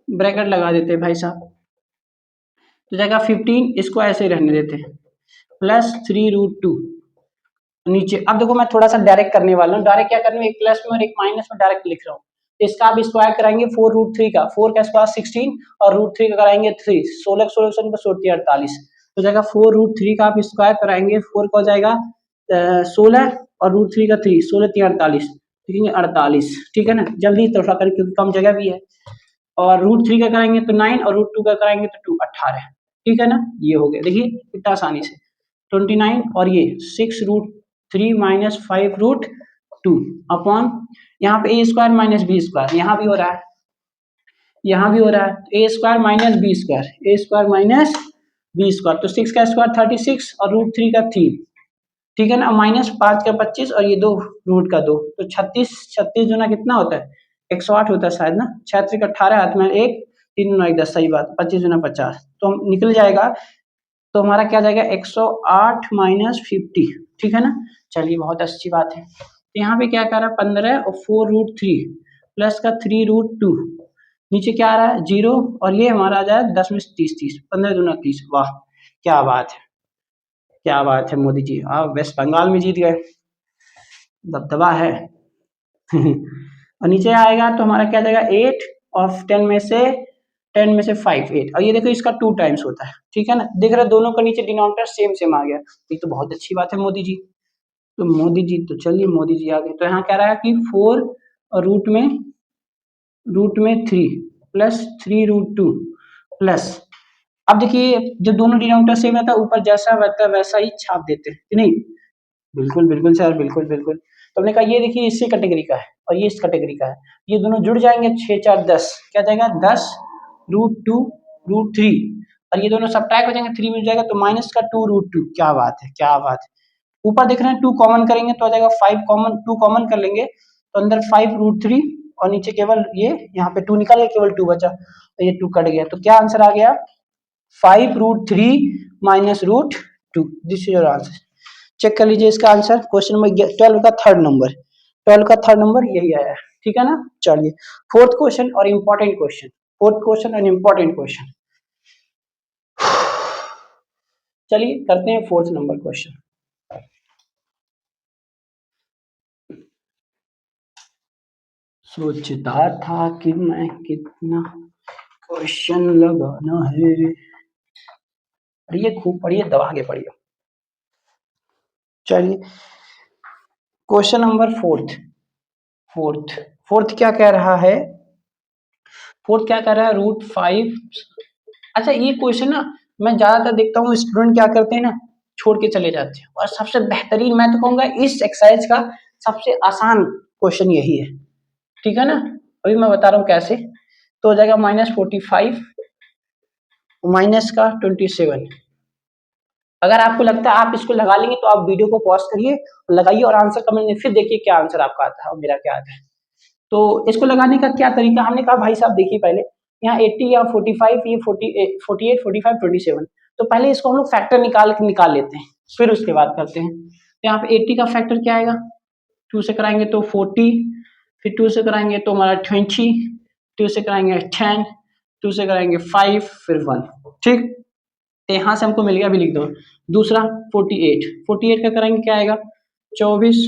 ब्रैकेट लगा देते हैं भाई साहब, तो जाएगा 15, इसको ऐसे ही रहने देते हैं, प्लस 3√2 नीचे। अब देखो मैं थोड़ा सा डायरेक्ट करने वाला हूँ, डायरेक्ट क्या करने में, एक प्लस में और एक माइनस में डायरेक्ट लिख रहा हूँ। इसका आप स्क्वायर कराएंगे 4√3 का, 4 का स्क्वायर 16 और √3 का कराएंगे 3, 16 सोल्यूशन पर 48, तो जाएगा 4√3 का आप स्क्वायर कराएंगे, 4 का हो जाएगा 16 और √3 का 3, 16 3 48, ठीक है 48, ठीक है ना, जल्दी थोड़ा कर क्योंकि कम जगह भी है, और √3 का कराएंगे तो 9 और √2 का कराएंगे तो 2 18, ठीक है ना, ये हो गया, देखिए कितना आसानी से 29 और ये 6√3 माइनस 5√2 अपॉन यहाँ पे ए स्क्वायर माइनस बी स्क्वायर, यहाँ भी हो रहा है, यहाँ भी हो रहा है, ए square minus B square, A square minus B square, तो 6 का स्क्वायर 36 और √3 का 3, ठीक है ना। -5 का 25 और ये 2 रूट का 2, तो 36 गुना कितना होता है, 108 होता है शायद ना। 6 18 हाथ में 1, 3 9 10, सही बात, 25 गुना 50 तो निकल जाएगा। तो हमारा क्या जाएगा 108 माइनस 50, ठीक है ना। चलिए बहुत अच्छी बात है। तो यहाँ पे क्या कर रहा है 15 और 4√3 प्लस का 3√2, नीचे क्या आ रहा है 0 और ये हमारा आ जाए 10 में 30 30, 15 दूना 30। वाह क्या बात है, क्या बात है मोदी जी, आप वेस्ट बंगाल में जीत गए, दबदबा है। और नीचे आएगा तो हमारा क्या जाएगा 8 और 10 में से 5 8, और ये देखो इसका 2 टाइम्स होता है, ठीक है ना। देख रहे दोनों का नीचे डिनोमिनेटर सेम सेम आ गया, ये तो बहुत अच्छी बात है मोदी जी। तो मोदी जी तो चलिए मोदी जी आ गए। तो यहाँ कह रहा है कि 4 और रूट में 3 प्लस 3√2 प्लस, अब देखिए जब दोनों डिनोमिनेटर सेम रहता है ऊपर जैसा रहता है वैसा ही छाप देते हैं कि नहीं। बिल्कुल बिल्कुल सर, बिल्कुल बिल्कुल। तो हमने कहा ये देखिए इसी कैटेगरी का है और ये इस कैटेगरी का है, ये दोनों जुड़ जाएंगे 6 4 10, क्या जाएगा 10√2√3, और ये दोनों सब्ट्रैक्ट हो जाएंगे 3 मिल जाएगा तो माइनस का 2√2। क्या बात है, क्या बात है। ऊपर देख रहे हैं 2 कॉमन करेंगे तो आ जाएगा 5 कॉमन, 2 कॉमन कर लेंगे तो अंदर 5√3 और नीचे केवल ये यहाँ पे 2 निकल गया, केवल 2 बचा, तो ये 2 कट गया। तो क्या आंसर आ गया 5√3 minus √2, this is your answer. Check कर लीजिए इसका आंसर, क्वेश्चन नंबर 12 का थर्ड नंबर, 12 का थर्ड नंबर यही आया है, ठीक है ना। चलिए फोर्थ क्वेश्चन और इंपॉर्टेंट क्वेश्चन, फोर्थ क्वेश्चन और इंपॉर्टेंट क्वेश्चन। चलिए करते हैं फोर्थ नंबर क्वेश्चन। सोचता था कि मैं कितना क्वेश्चन लगाना है, पढ़िए खूब पढ़िए, दबा के पढ़िए। चलिए क्वेश्चन नंबर फोर्थ फोर्थ क्या कह रहा है, फोर्थ क्या कह रहा है √5। अच्छा ये क्वेश्चन ना मैं ज्यादातर देखता हूँ स्टूडेंट क्या करते हैं ना, छोड़ के चले जाते हैं, और सबसे बेहतरीन मैं तो कहूंगा इस एक्सरसाइज का सबसे आसान क्वेश्चन यही है, ठीक है ना। अभी मैं बता रहा हूँ कैसे। तो हो जाएगा -45 माइनस का 27। अगर आपको लगता है आप इसको लगा लेंगे तो आप वीडियो को पॉज करिए, लगाइए और आंसर कमेंट में फिर देखिए क्या आंसर आपका आता है और मेरा क्या आता है। तो इसको लगाने का क्या तरीका, हमने कहा भाई साहब देखिए पहले यहाँ 80 या 45, ये 48 45 27, तो पहले इसको हम लोग फैक्टर निकाल लेते हैं, फिर उसके बाद करते हैं। तो यहाँ पे 80 का फैक्टर क्या आएगा, 2 से कराएंगे तो 40, फिर 2 से कराएंगे तो हमारा 20, 2 से कराएंगे 10, 2 से कराएंगे 5, फिर 1, ठीक। तो यहाँ से हमको मिल गया, अभी लिख दो। दूसरा 48 का कराएंगे क्या आएगा 24,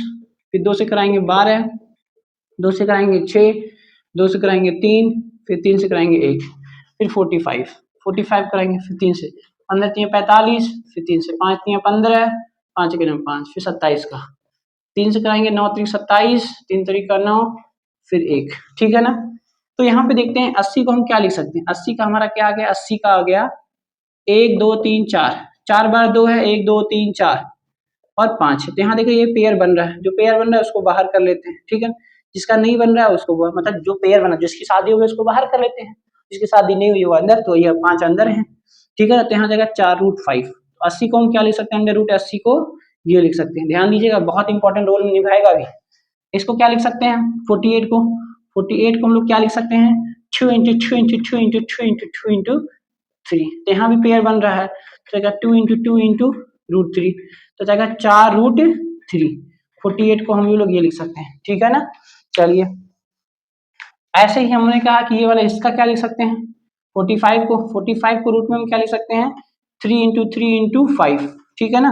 फिर 2 से कराएंगे 12, 2 से कराएंगे 6, 2 से कराएंगे 3, फिर 3 से कराएंगे 1, फिर 45 कराएंगे, फिर 3 से 15 3 45, फिर 3 से 5 3 15, 5 के 5, फिर 27 का 3 से कराएंगे 9 3 27, 3 3 का 9, फिर 1, ठीक है ना। तो यहाँ पे देखते हैं 80 को हम क्या लिख सकते हैं, 80 का हमारा क्या आ गया, 80 का आ गया 1 2 3 4, 4 बार 2 है, 1 2 3 4 और 5 है। तो यहाँ देखिए ये पेयर बन रहा है, जो पेयर बन रहा है उसको बाहर कर लेते हैं, ठीक है। जिसका नहीं बन रहा है उसको, मतलब जो पेयर बना जिसकी शादी हो गई उसको बाहर कर लेते हैं, जिसकी शादी नहीं हुई वो अंदर, तो ये 5 अंदर है, ठीक है। तो यहाँ जाएगा 4√5। 80 को हम क्या लिख सकते हैं, अंडर रूट 80 को ये लिख सकते हैं, ध्यान दीजिएगा बहुत इंपॉर्टेंट रोल निभाएगा अभी। इसको क्या लिख सकते हैं 48 को हम लोग क्या लिख सकते हैं 2 into 2 into 2 into 2 into 2 into 3, तो यहाँ भी पेयर बन रहा है, तो जाएगा 2 इंटू 2 इंटू √3, तो जाएगा 4√3। 48 को हम लोग ये लिख सकते हैं, ठीक है ना। चलिए ऐसे ही हमने कहा कि ये वाला इसका क्या लिख सकते हैं 45 को रूट में हम क्या लिख सकते हैं 3 इंटू 3 इंटू 5, ठीक है ना।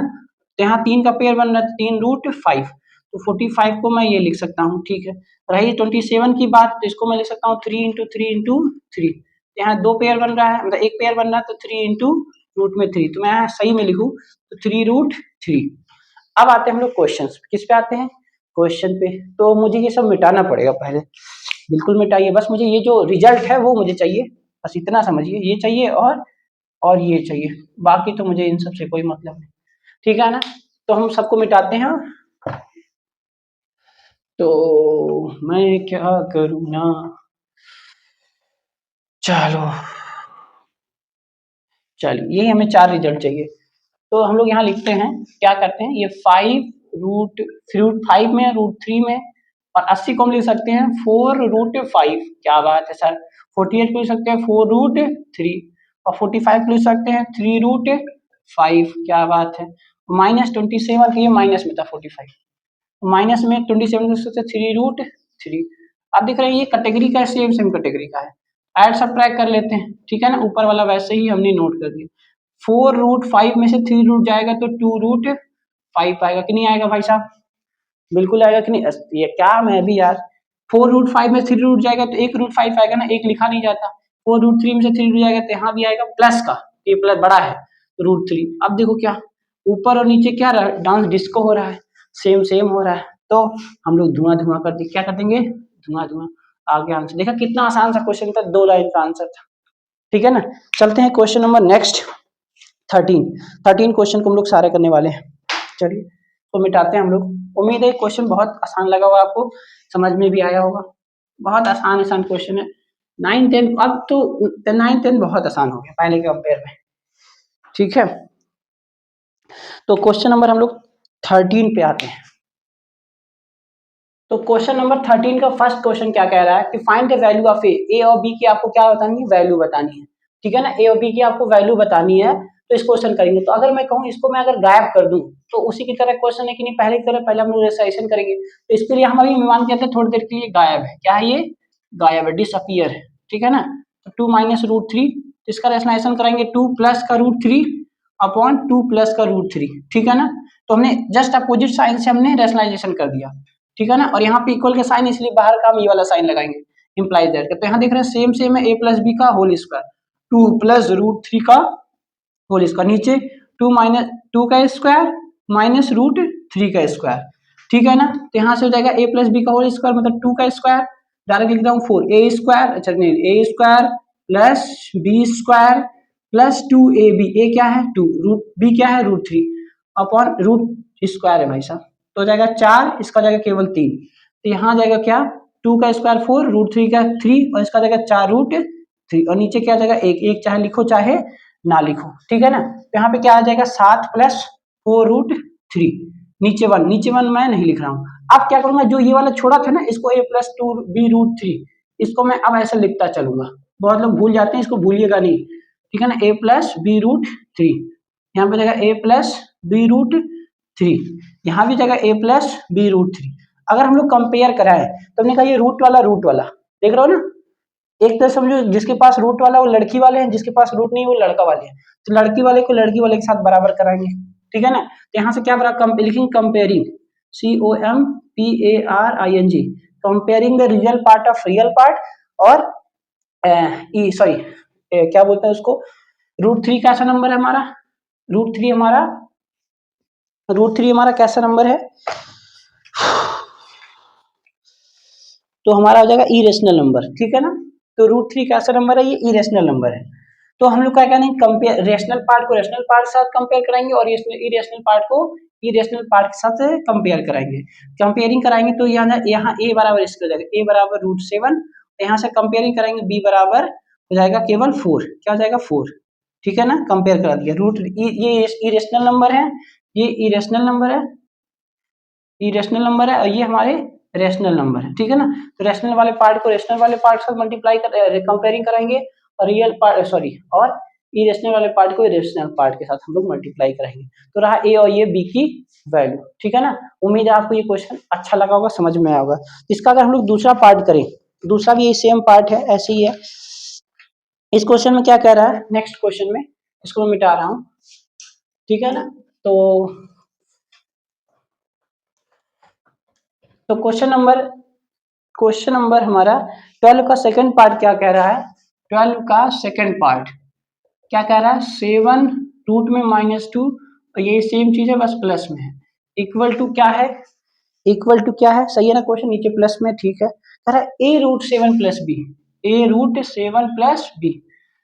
तो यहाँ 3 का पेयर बन रहा है 3√5, तो 45 को मैं ये लिख सकता हूँ, ठीक है। रही 27 की बात, तो इसको मैं लिख सकता हूँ 3 इंटू 3 इंटू 3, यहाँ 2 पेयर बन रहा है, मतलब एक पेयर बन रहा है, तो 3 इंटू √3, तो मैं यहाँ सही में लिखूँ तो 3√3। अब आते हैं हम लोग क्वेश्चन, किस पे आते हैं क्वेश्चन पे। तो मुझे ये सब मिटाना पड़ेगा पहले, बिल्कुल मिटाइए, बस मुझे ये जो रिजल्ट है वो मुझे चाहिए, बस इतना समझिए, ये चाहिए और ये चाहिए, बाकी तो मुझे इन सब से कोई मतलब नहीं, ठीक है ना। तो हम सबको मिटाते हैं, तो मैं क्या करूँ ना, चलो चलिए यही हमें 4 रिजल्ट चाहिए, तो हम लोग यहाँ लिखते हैं, क्या करते हैं, ये 5 में √3 में और 80 को हम लिख सकते हैं 4√5। क्या बात है सर। 48 को लिख सकते हैं 4√3 और 45 को लिख सकते हैं 3√5। क्या बात है। -27 ये माइनस में था 45, माइनस में 27 लिख सकते हैं 3√3। आप देख रहे हैं ये कैटेगरी का सेम कैटेगरी का है। ऐड सब्ट्रैक्ट कर लेते हैं, ठीक है ना। ऊपर वाला वैसे ही हमने नोट कर दिया। 4√5 में से 3 रूट जाएगा तो 2√5 आएगा कि नहीं आएगा भाई साहब, बिल्कुल आएगा कि नहीं। ये क्या मैं भी यार, 4√5 में 3 रूट जाएगा तो 1√5 आएगा ना, एक लिखा नहीं जाता। 4√3 में से 3 रूट जाएगा तो यहाँ भी आएगा प्लस का, ये प्लस बड़ा है √3। अब देखो क्या ऊपर और नीचे क्या रहा है, डांस डिस्को हो रहा है, सेम हो रहा है। तो हम लोग धुआं कर देंगे, क्या कर देंगे, धुआं। आगे आंसर देखा कितना आसान सा क्वेश्चन था, 2 लाइन का आंसर था, ठीक है ना। चलते हैं क्वेश्चन नंबर नेक्स्ट 13 क्वेश्चन को हम लोग सारे करने वाले हैं। चलिए तो मिटाते हैं हम लोग। उम्मीद है क्वेश्चन बहुत आसान लगा होगा आपको, समझ में भी आया होगा। बहुत आसान क्वेश्चन है। 9 10 अब तो 9 10 बहुत आसान हो गया पहले के कंपेयर में, ठीक है। तो क्वेश्चन नंबर हम लोग 13 पे आते हैं। तो क्वेश्चन नंबर 13 का फर्स्ट क्वेश्चन क्या कह रहा है कि फाइंड द वैल्यू ऑफ ए और बी की आपको क्या बतानी है, वैल्यू बतानी है, ठीक है ना। ए और बी की आपको वैल्यू बतानी है, तो इस क्वेश्चन करेंगे। तो अगर मैं कहूँ इसको मैं अगर गायब कर दूं तो उसी की तरह क्वेश्चन है कि नहीं, पहले की तरह पहले हम लोग रेसाइजेशन करेंगे। तो इसके लिए हम अभी मान कहते हैं थोड़ी देर के लिए गायब है, क्या है ये, गायब है, डिसअपियर है, ठीक है ना। तो 2 - √3 इसका रेशनाइजेशन कराएंगे 2 प्लस का √3 अपॉन 2 प्लस का √3, ठीक है ना। तो हमने जस्ट अपोजिट साइन से हमने रेशनाइजेशन कर दिया, ठीक है ना। और यहाँ पे इक्वल के साइन इसलिए बाहर का हम ये वाला साइन लगाएंगे, इंप्लाइज दैट। तो यहाँ देख रहे हैं सेम है, a प्लस बी का होल स्क्वायर 2 प्लस √3 का होल स्क्वायर, नीचे 2 का स्क्वायर माइनस √3 का स्क्वायर, ठीक है ना। तो यहाँ से हो जाएगा a प्लस बी का होल स्क्वायर मतलब 2 का स्क्वायर, डायरेक्ट लिख रहा हूँ 4a स्क्वायर, अच्छा नहीं a square plus b square plus 2ab, a क्या है 2, b क्या है √3 अपॉन रूट स्क्वायर है भाई साहब। तो हो जाएगा 4, इसका जाएगा केवल 3। तो यहाँ जाएगा क्या 2 का स्क्वायर 4, √3 का 3 और इसका जाएगा 4√3 और नीचे क्या जाएगा 1 चाहे लिखो चाहे ना लिखो, ठीक है ना। तो यहाँ पे क्या आ जाएगा 7 प्लस 4√3, नीचे 1 मैं नहीं लिख रहा हूँ। अब क्या करूंगा, जो ये वाला छोड़ा था ना इसको a प्लस 2b√3 इसको मैं अब ऐसे लिखता चलूंगा। बहुत लोग भूल जाते हैं, इसको भूलिएगा नहीं, ठीक है ना। a प्लस b√3 यहाँ पे जाएगा a प्लस b√3, यहाँ भी जगह a प्लस b√3। अगर हम लोग कंपेयर कराएं तो हमने कहा ये रूट वाला देख रहे हो ना, एक तरह समझो जिसके पास रूट वाला वो लड़की वाले हैं, जिसके पास रूट नहीं वो लड़का वाले हैं। तो लड़की वाले को लड़की वाले के साथ बराबर कराएंगे, ठीक है ना। तो यहाँ से क्या बराबर लिखेंगे, comparing, COMPARING, comparing the real part of real part और सॉरी क्या बोलते हैं उसको, √3 कैसा नंबर है हमारा, √3 हमारा कैसा नंबर है, तो हमारा हो जाएगा इरेशनल नंबर, ठीक है ना। तो √3 कैसा नंबर है, ये इरेशनल नंबर है। तो हम लोग क्या करेंगे, कंपेयर रेशनल पार्ट को रेशनल पार्ट के साथ कंपेयर कराएंगे और इरेशनल पार्ट को इरेशनल पार्ट के साथ कंपेयर कराएंगे। कंपेयरिंग कराएंगे तो यहाँ a बराबर इसका हो जाएगा, a बराबर √7, यहाँ से कंपेयरिंग कराएंगे b बराबर हो जाएगा केवल 4, क्या हो जाएगा 4, ठीक है ना। कंपेयर करा दिया, ये इरेशनल नंबर है, ये इरेशनल नंबर है और ये हमारे रेशनल नंबर है, ठीक है ना। तो रेशनल वाले पार्ट को रेशनल वाले पार्ट से मल्टीप्लाई कर कंपेयरिंग कराएंगे और रियल पार्ट और इरेशनल वाले पार्ट को इरेशनल पार्ट के साथ हम लोग मल्टीप्लाई करेंगे। तो रहा ए और ये बी की वैल्यू, ठीक है ना। उम्मीद है आपको ये क्वेश्चन अच्छा लगा होगा, समझ में आया होगा। इसका अगर हम लोग दूसरा पार्ट करें, दूसरा भी सेम पार्ट है, ऐसे ही है। इस क्वेश्चन में क्या कह रहा है, नेक्स्ट क्वेश्चन में इसको मैं मिटा रहा हूँ, ठीक है ना। तो क्वेश्चन नंबर हमारा 12 का सेकंड पार्ट क्या कह रहा है, 12 का सेकंड पार्ट क्या कह रहा है, 7 रूट में -2 और ये सेम चीज है बस प्लस में है, इक्वल टू क्या है, सही है ना क्वेश्चन, नीचे प्लस में, ठीक है। कह रहा है a√7 plus B, a√7 plus B.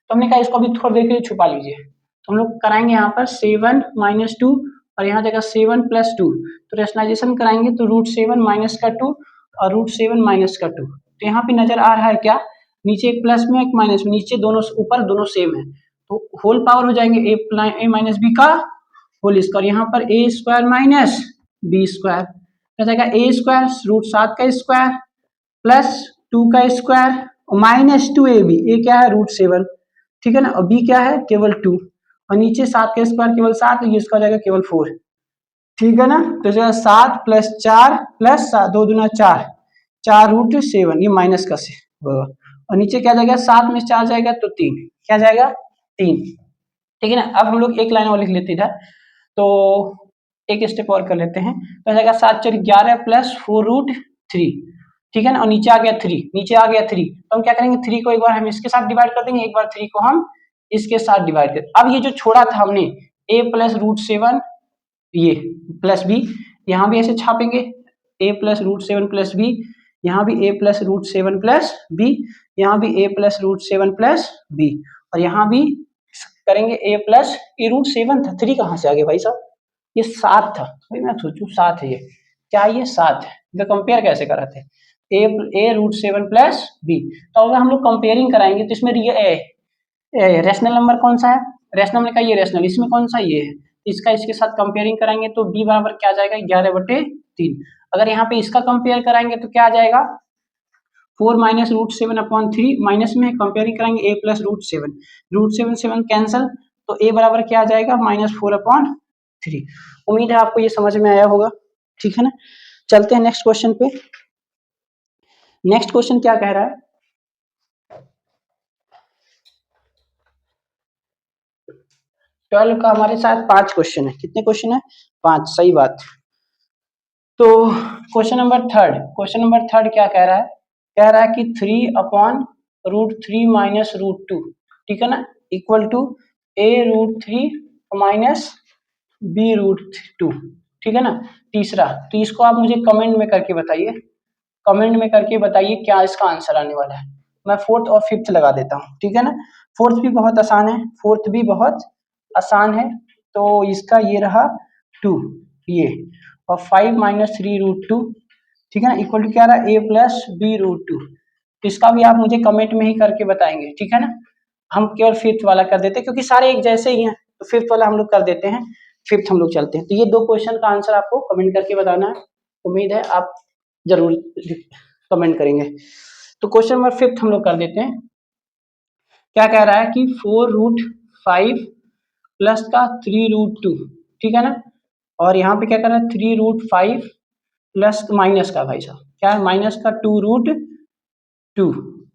तो हमने कहा इसको अभी थोड़ी देर के लिए छुपा लीजिए। तो हम लोग कराएंगे यहाँ पर 7 - 2 और यहाँ जगह 7 + 2, तो रेशनलाइजेशन कराएंगे तो √7 माइनस का 2 और √7 माइनस का 2। तो यहाँ पे नजर आ रहा है क्या, नीचे एक प्लस में एक माइनस में, नीचे दोनों ऊपर दोनों सेम है, तो होल पावर हो जाएंगे a - b का होल स्क्वायर, यहाँ पर ए स्क्वायर माइनस बी स्क्वायर क्या जाएगा, ए स्क्वायर रूट 7 का स्क्वायर प्लस 2 का स्क्वायर माइनस 2ab, ए क्या है रूट 7, ठीक है ना, और बी क्या है केवल 2, और नीचे 7 का स्क्वायर केवल 7, ये इसका हो जाएगा केवल 4, ठीक है ना। तो जो 7 प्लस 4 प्लस 2 दूना 4, 4 रूट 7, ये माइनस का से होगा, और नीचे क्या जाएगा 7 में 4 जाएगा तो 3, क्या जाएगा 3, ठीक है ना। अब हम लोग एक लाइन और लिख लेते इधर, तो एक स्टेप और कर लेते हैं, तो आ जाएगा 7 4 11 प्लस 4 रूट 3, ठीक है ना, और नीचे आ गया 3, नीचे आ गया 3, तो हम क्या करेंगे 3 को एक बार हम इसके साथ डिवाइड कर देंगे, एक बार 3 को हम इसके साथ डिवाइड कर, अब ये जो छोड़ा था हमने a प्लस रूट 7 ये प्लस बी, यहाँ भी ऐसे छापेंगे a plus root 7 plus B, यहाँ भी a plus root 7 plus B, यहाँ भी a plus root 7 plus B, और यहाँ भी करेंगे a प्लस, ये रूट 7 था, 3 कहाँ से आ गया भाई साहब, ये 7 था, भाई मैं सोचूं 7 है, ये क्या ये 7 है, तो कंपेयर कैसे कराते हैं, a रूट 7 प्लस बी, तो अगर हम लोग कंपेयरिंग कराएंगे तो इसमें रेशनल नंबर कौन सा है, रेशनल नंबर का ये रेशनल, इसमें कौन सा ये है, इसका इसके साथ कंपेयरिंग कराएंगे तो b बराबर क्या आ जाएगा 11/3, अगर यहाँ पे इसका कंपेयर कराएंगे तो क्या आ जाएगा 4 माइनस रूट 7 अपॉन 3, माइनस में कंपेयरिंग कराएंगे a प्लस रूट 7 कैंसल, तो a बराबर क्या आ जाएगा -4/3। उम्मीद है आपको ये समझ में आया होगा, ठीक है ना। चलते हैं नेक्स्ट क्वेश्चन पे। नेक्स्ट क्वेश्चन क्या कह रहा है, ट्वेल्व का हमारे साथ 5 क्वेश्चन है, कितने क्वेश्चन है 5, सही बात। तो क्वेश्चन नंबर थर्ड क्या कह रहा है, कह रहा है कि 3/√3 माइनस रूट 2, ठीक है ना, equal to a√3 minus b√2, ठीक है ना। तीसरा, तो इसको आप मुझे कमेंट में करके बताइए, कमेंट में करके बताइए क्या इसका आंसर आने वाला है। मैं फोर्थ और फिफ्थ लगा देता हूँ, ठीक है ना। फोर्थ भी बहुत आसान है, फोर्थ भी बहुत आसान है, तो इसका ये रहा 2 ये, और 5 माइनस 3√2, ठीक है ना, इक्वल टू क्या रहा a प्लस b√2, इसका भी आप मुझे कमेंट में ही करके बताएंगे, ठीक है ना। हम केवल फिफ्थ वाला कर देते हैं क्योंकि सारे एक जैसे ही हैं, तो फिफ्थ वाला हम लोग कर देते हैं, फिफ्थ हम लोग चलते हैं। तो ये 2 क्वेश्चन का आंसर आपको कमेंट करके बताना है, उम्मीद है आप जरूर कमेंट करेंगे। तो क्वेश्चन नंबर फिफ्थ हम लोग कर देते हैं, क्या कह रहा है कि 4√5 प्लस का 3√2, ठीक है ना, और यहाँ पे क्या कर रहा है 3√5 प्लस माइनस का, भाई साहब क्या है माइनस का 2√2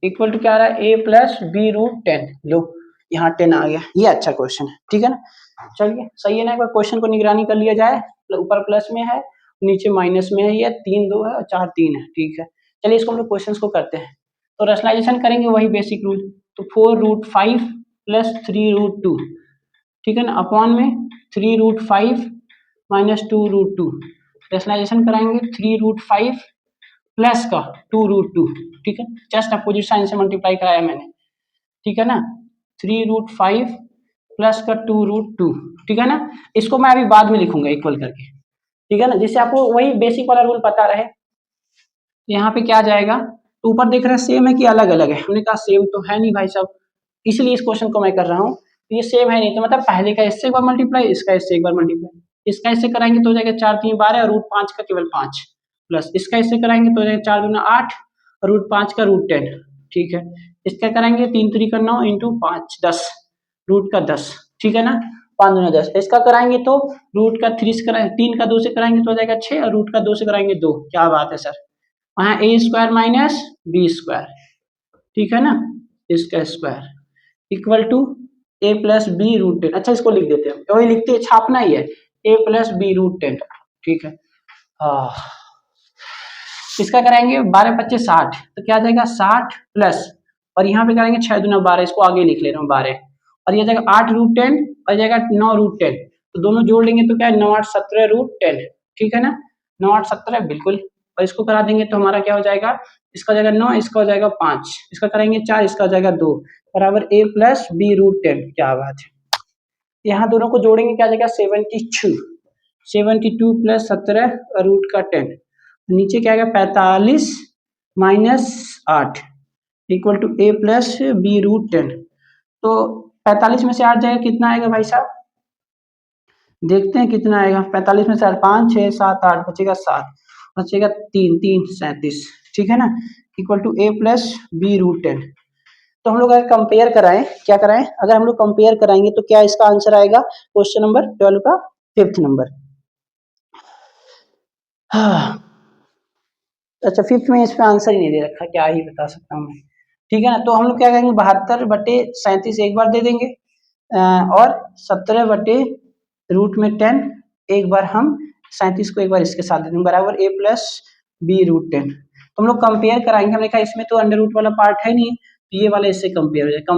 इक्वल टू क्या आ रहा है a प्लस b√10, लो यहाँ 10 आ गया, ये अच्छा क्वेश्चन है, ठीक है ना। चलिए सही है ना, एक बार क्वेश्चन को निगरानी कर लिया जाए, ऊपर प्लस में है नीचे माइनस में है, ये 3 2 है और 4 3 है, ठीक है। चलिए इसको हम लोग क्वेश्चन को करते हैं, तो रैशनलाइजेशन करेंगे वही बेसिक रूल, तो 4√5 प्लस 3√2, ठीक है ना, अपॉन में 3√5 माइनस 2√2, रैशनलाइजेशन कराएंगे 3√5 प्लस का 2√2, ठीक है, जस्ट अपोजिट साइन से मल्टीप्लाई कराया मैंने, ठीक है ना, 3√5 प्लस का 2√2, ठीक है ना। इसको मैं अभी बाद में लिखूंगा इक्वल करके, ठीक है ना, जिससे आपको वही बेसिक वाला रूल पता रहे। यहाँ पे क्या जाएगा, तो ऊपर देख रहे हैं सेम है कि अलग अलग है, हमने कहा सेम तो है नहीं भाई साहब, इसलिए इस क्वेश्चन को मैं कर रहा हूँ, ये सेम है नहीं, तो मतलब पहले का इससे एक बार मल्टीप्लाई, इसका इससे एक बार मल्टीप्लाई, इसका इससे कराएंगे तो हो जाएगा 4 3 12 और √5 का केवल 5, प्लस इसका इससे कराएंगे तो हो जाएगा 4 दूना 8 और √5 का √10, ठीक है, इसका कराएंगे 3 3 का 9 इंटू 5 10, रूट का 10, ठीक है ना, 5 दूना 10, इसका कराएंगे तो रूट का 3 से कराएंगे 3 का 2 से कराएंगे तो हो जाएगा 6 और रूट का 2 से कराएंगे 2, क्या बात है सर, वहाँ a square minus B square, ठीक है ना, इसका square equal to a plus b√10, अच्छा इसको लिख देते हैं, वही लिखते हैं, छापना ही है a प्लस b√10, ठीक है। हाँ इसका कराएंगे 12 25 60, तो क्या आ जाएगा 60 प्लस, और यहाँ पे करेंगे 6 दूना 12, इसको आगे लिख ले रहा हूँ 12, और ये जाएगा 8√10 और जाएगा 9√10, तो दोनों जोड़ लेंगे तो क्या है 9 8 17√10, ठीक है ना, 9 8 17 बिल्कुल, और इसको करा देंगे तो हमारा क्या हो जाएगा, इसका हो जाएगा 9, इसका हो जाएगा 5, इसका कराएंगे 4, इसका हो जाएगा 2 बराबर a प्लस b√10, क्या बात है। यहाँ दोनों को जोड़ेंगे क्या जाएगा 72 प्लस 17 रूट का 10, नीचे क्या आएगा 45 minus 8 equal to a plus b√10, तो 45 में से 8 जाएगा कितना आएगा भाई साहब देखते हैं कितना आएगा। 45 में से 5 6 7 8 बचेगा 7, बचेगा 3 3 37, ठीक है ना, equal to a plus B root 10। तो हम लोग अगर कंपेयर कराएं, क्या कराएं, अगर हम लोग कंपेयर कराएंगे तो क्या इसका आंसर आएगा क्वेश्चन नंबर 12 का 5th नंबर। हाँ, अच्छा 5th में इस पे आंसर ही नहीं दे रखा, क्या ही बता सकता हूँ मैं, ठीक है ना। तो हम लोग क्या करेंगे, 72/37 एक बार दे देंगे और 17 बटे रूट में 10 एक बार हम 37 को एक बार इसके साथ दे देंगे, बराबर a प्लस बी रूट 10। तो हम लोग कंपेयर कराएंगे, हमने कहा इसमें तो अंडर रूट वाला पार्ट है नहीं, तो ये वाला इससे कंपेयर हो जाएगा,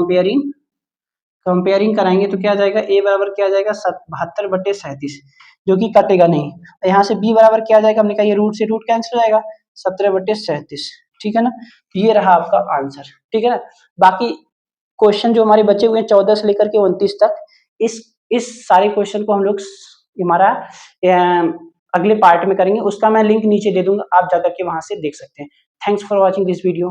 कंपेयरिंग कराएंगे तो क्या जाएगा, a बराबर क्या जाएगा 72/37, जो कि कटेगा नहीं। यहाँ से b बराबर क्या जाएगा, हमने कहा ये रूट से रूट कैंसिल हो जाएगा, 17/37, ठीक है ना। तो ये रहा आपका आंसर, ठीक है ना। बाकी क्वेश्चन जो हमारे बचे हुए हैं 14 से लेकर के 29 तक, इस सारे क्वेश्चन को हम लोग हमारा अगले पार्ट में करेंगे, उसका मैं लिंक नीचे दे दूंगा, आप जाकर के वहां से देख सकते हैं। Thanks for watching this video.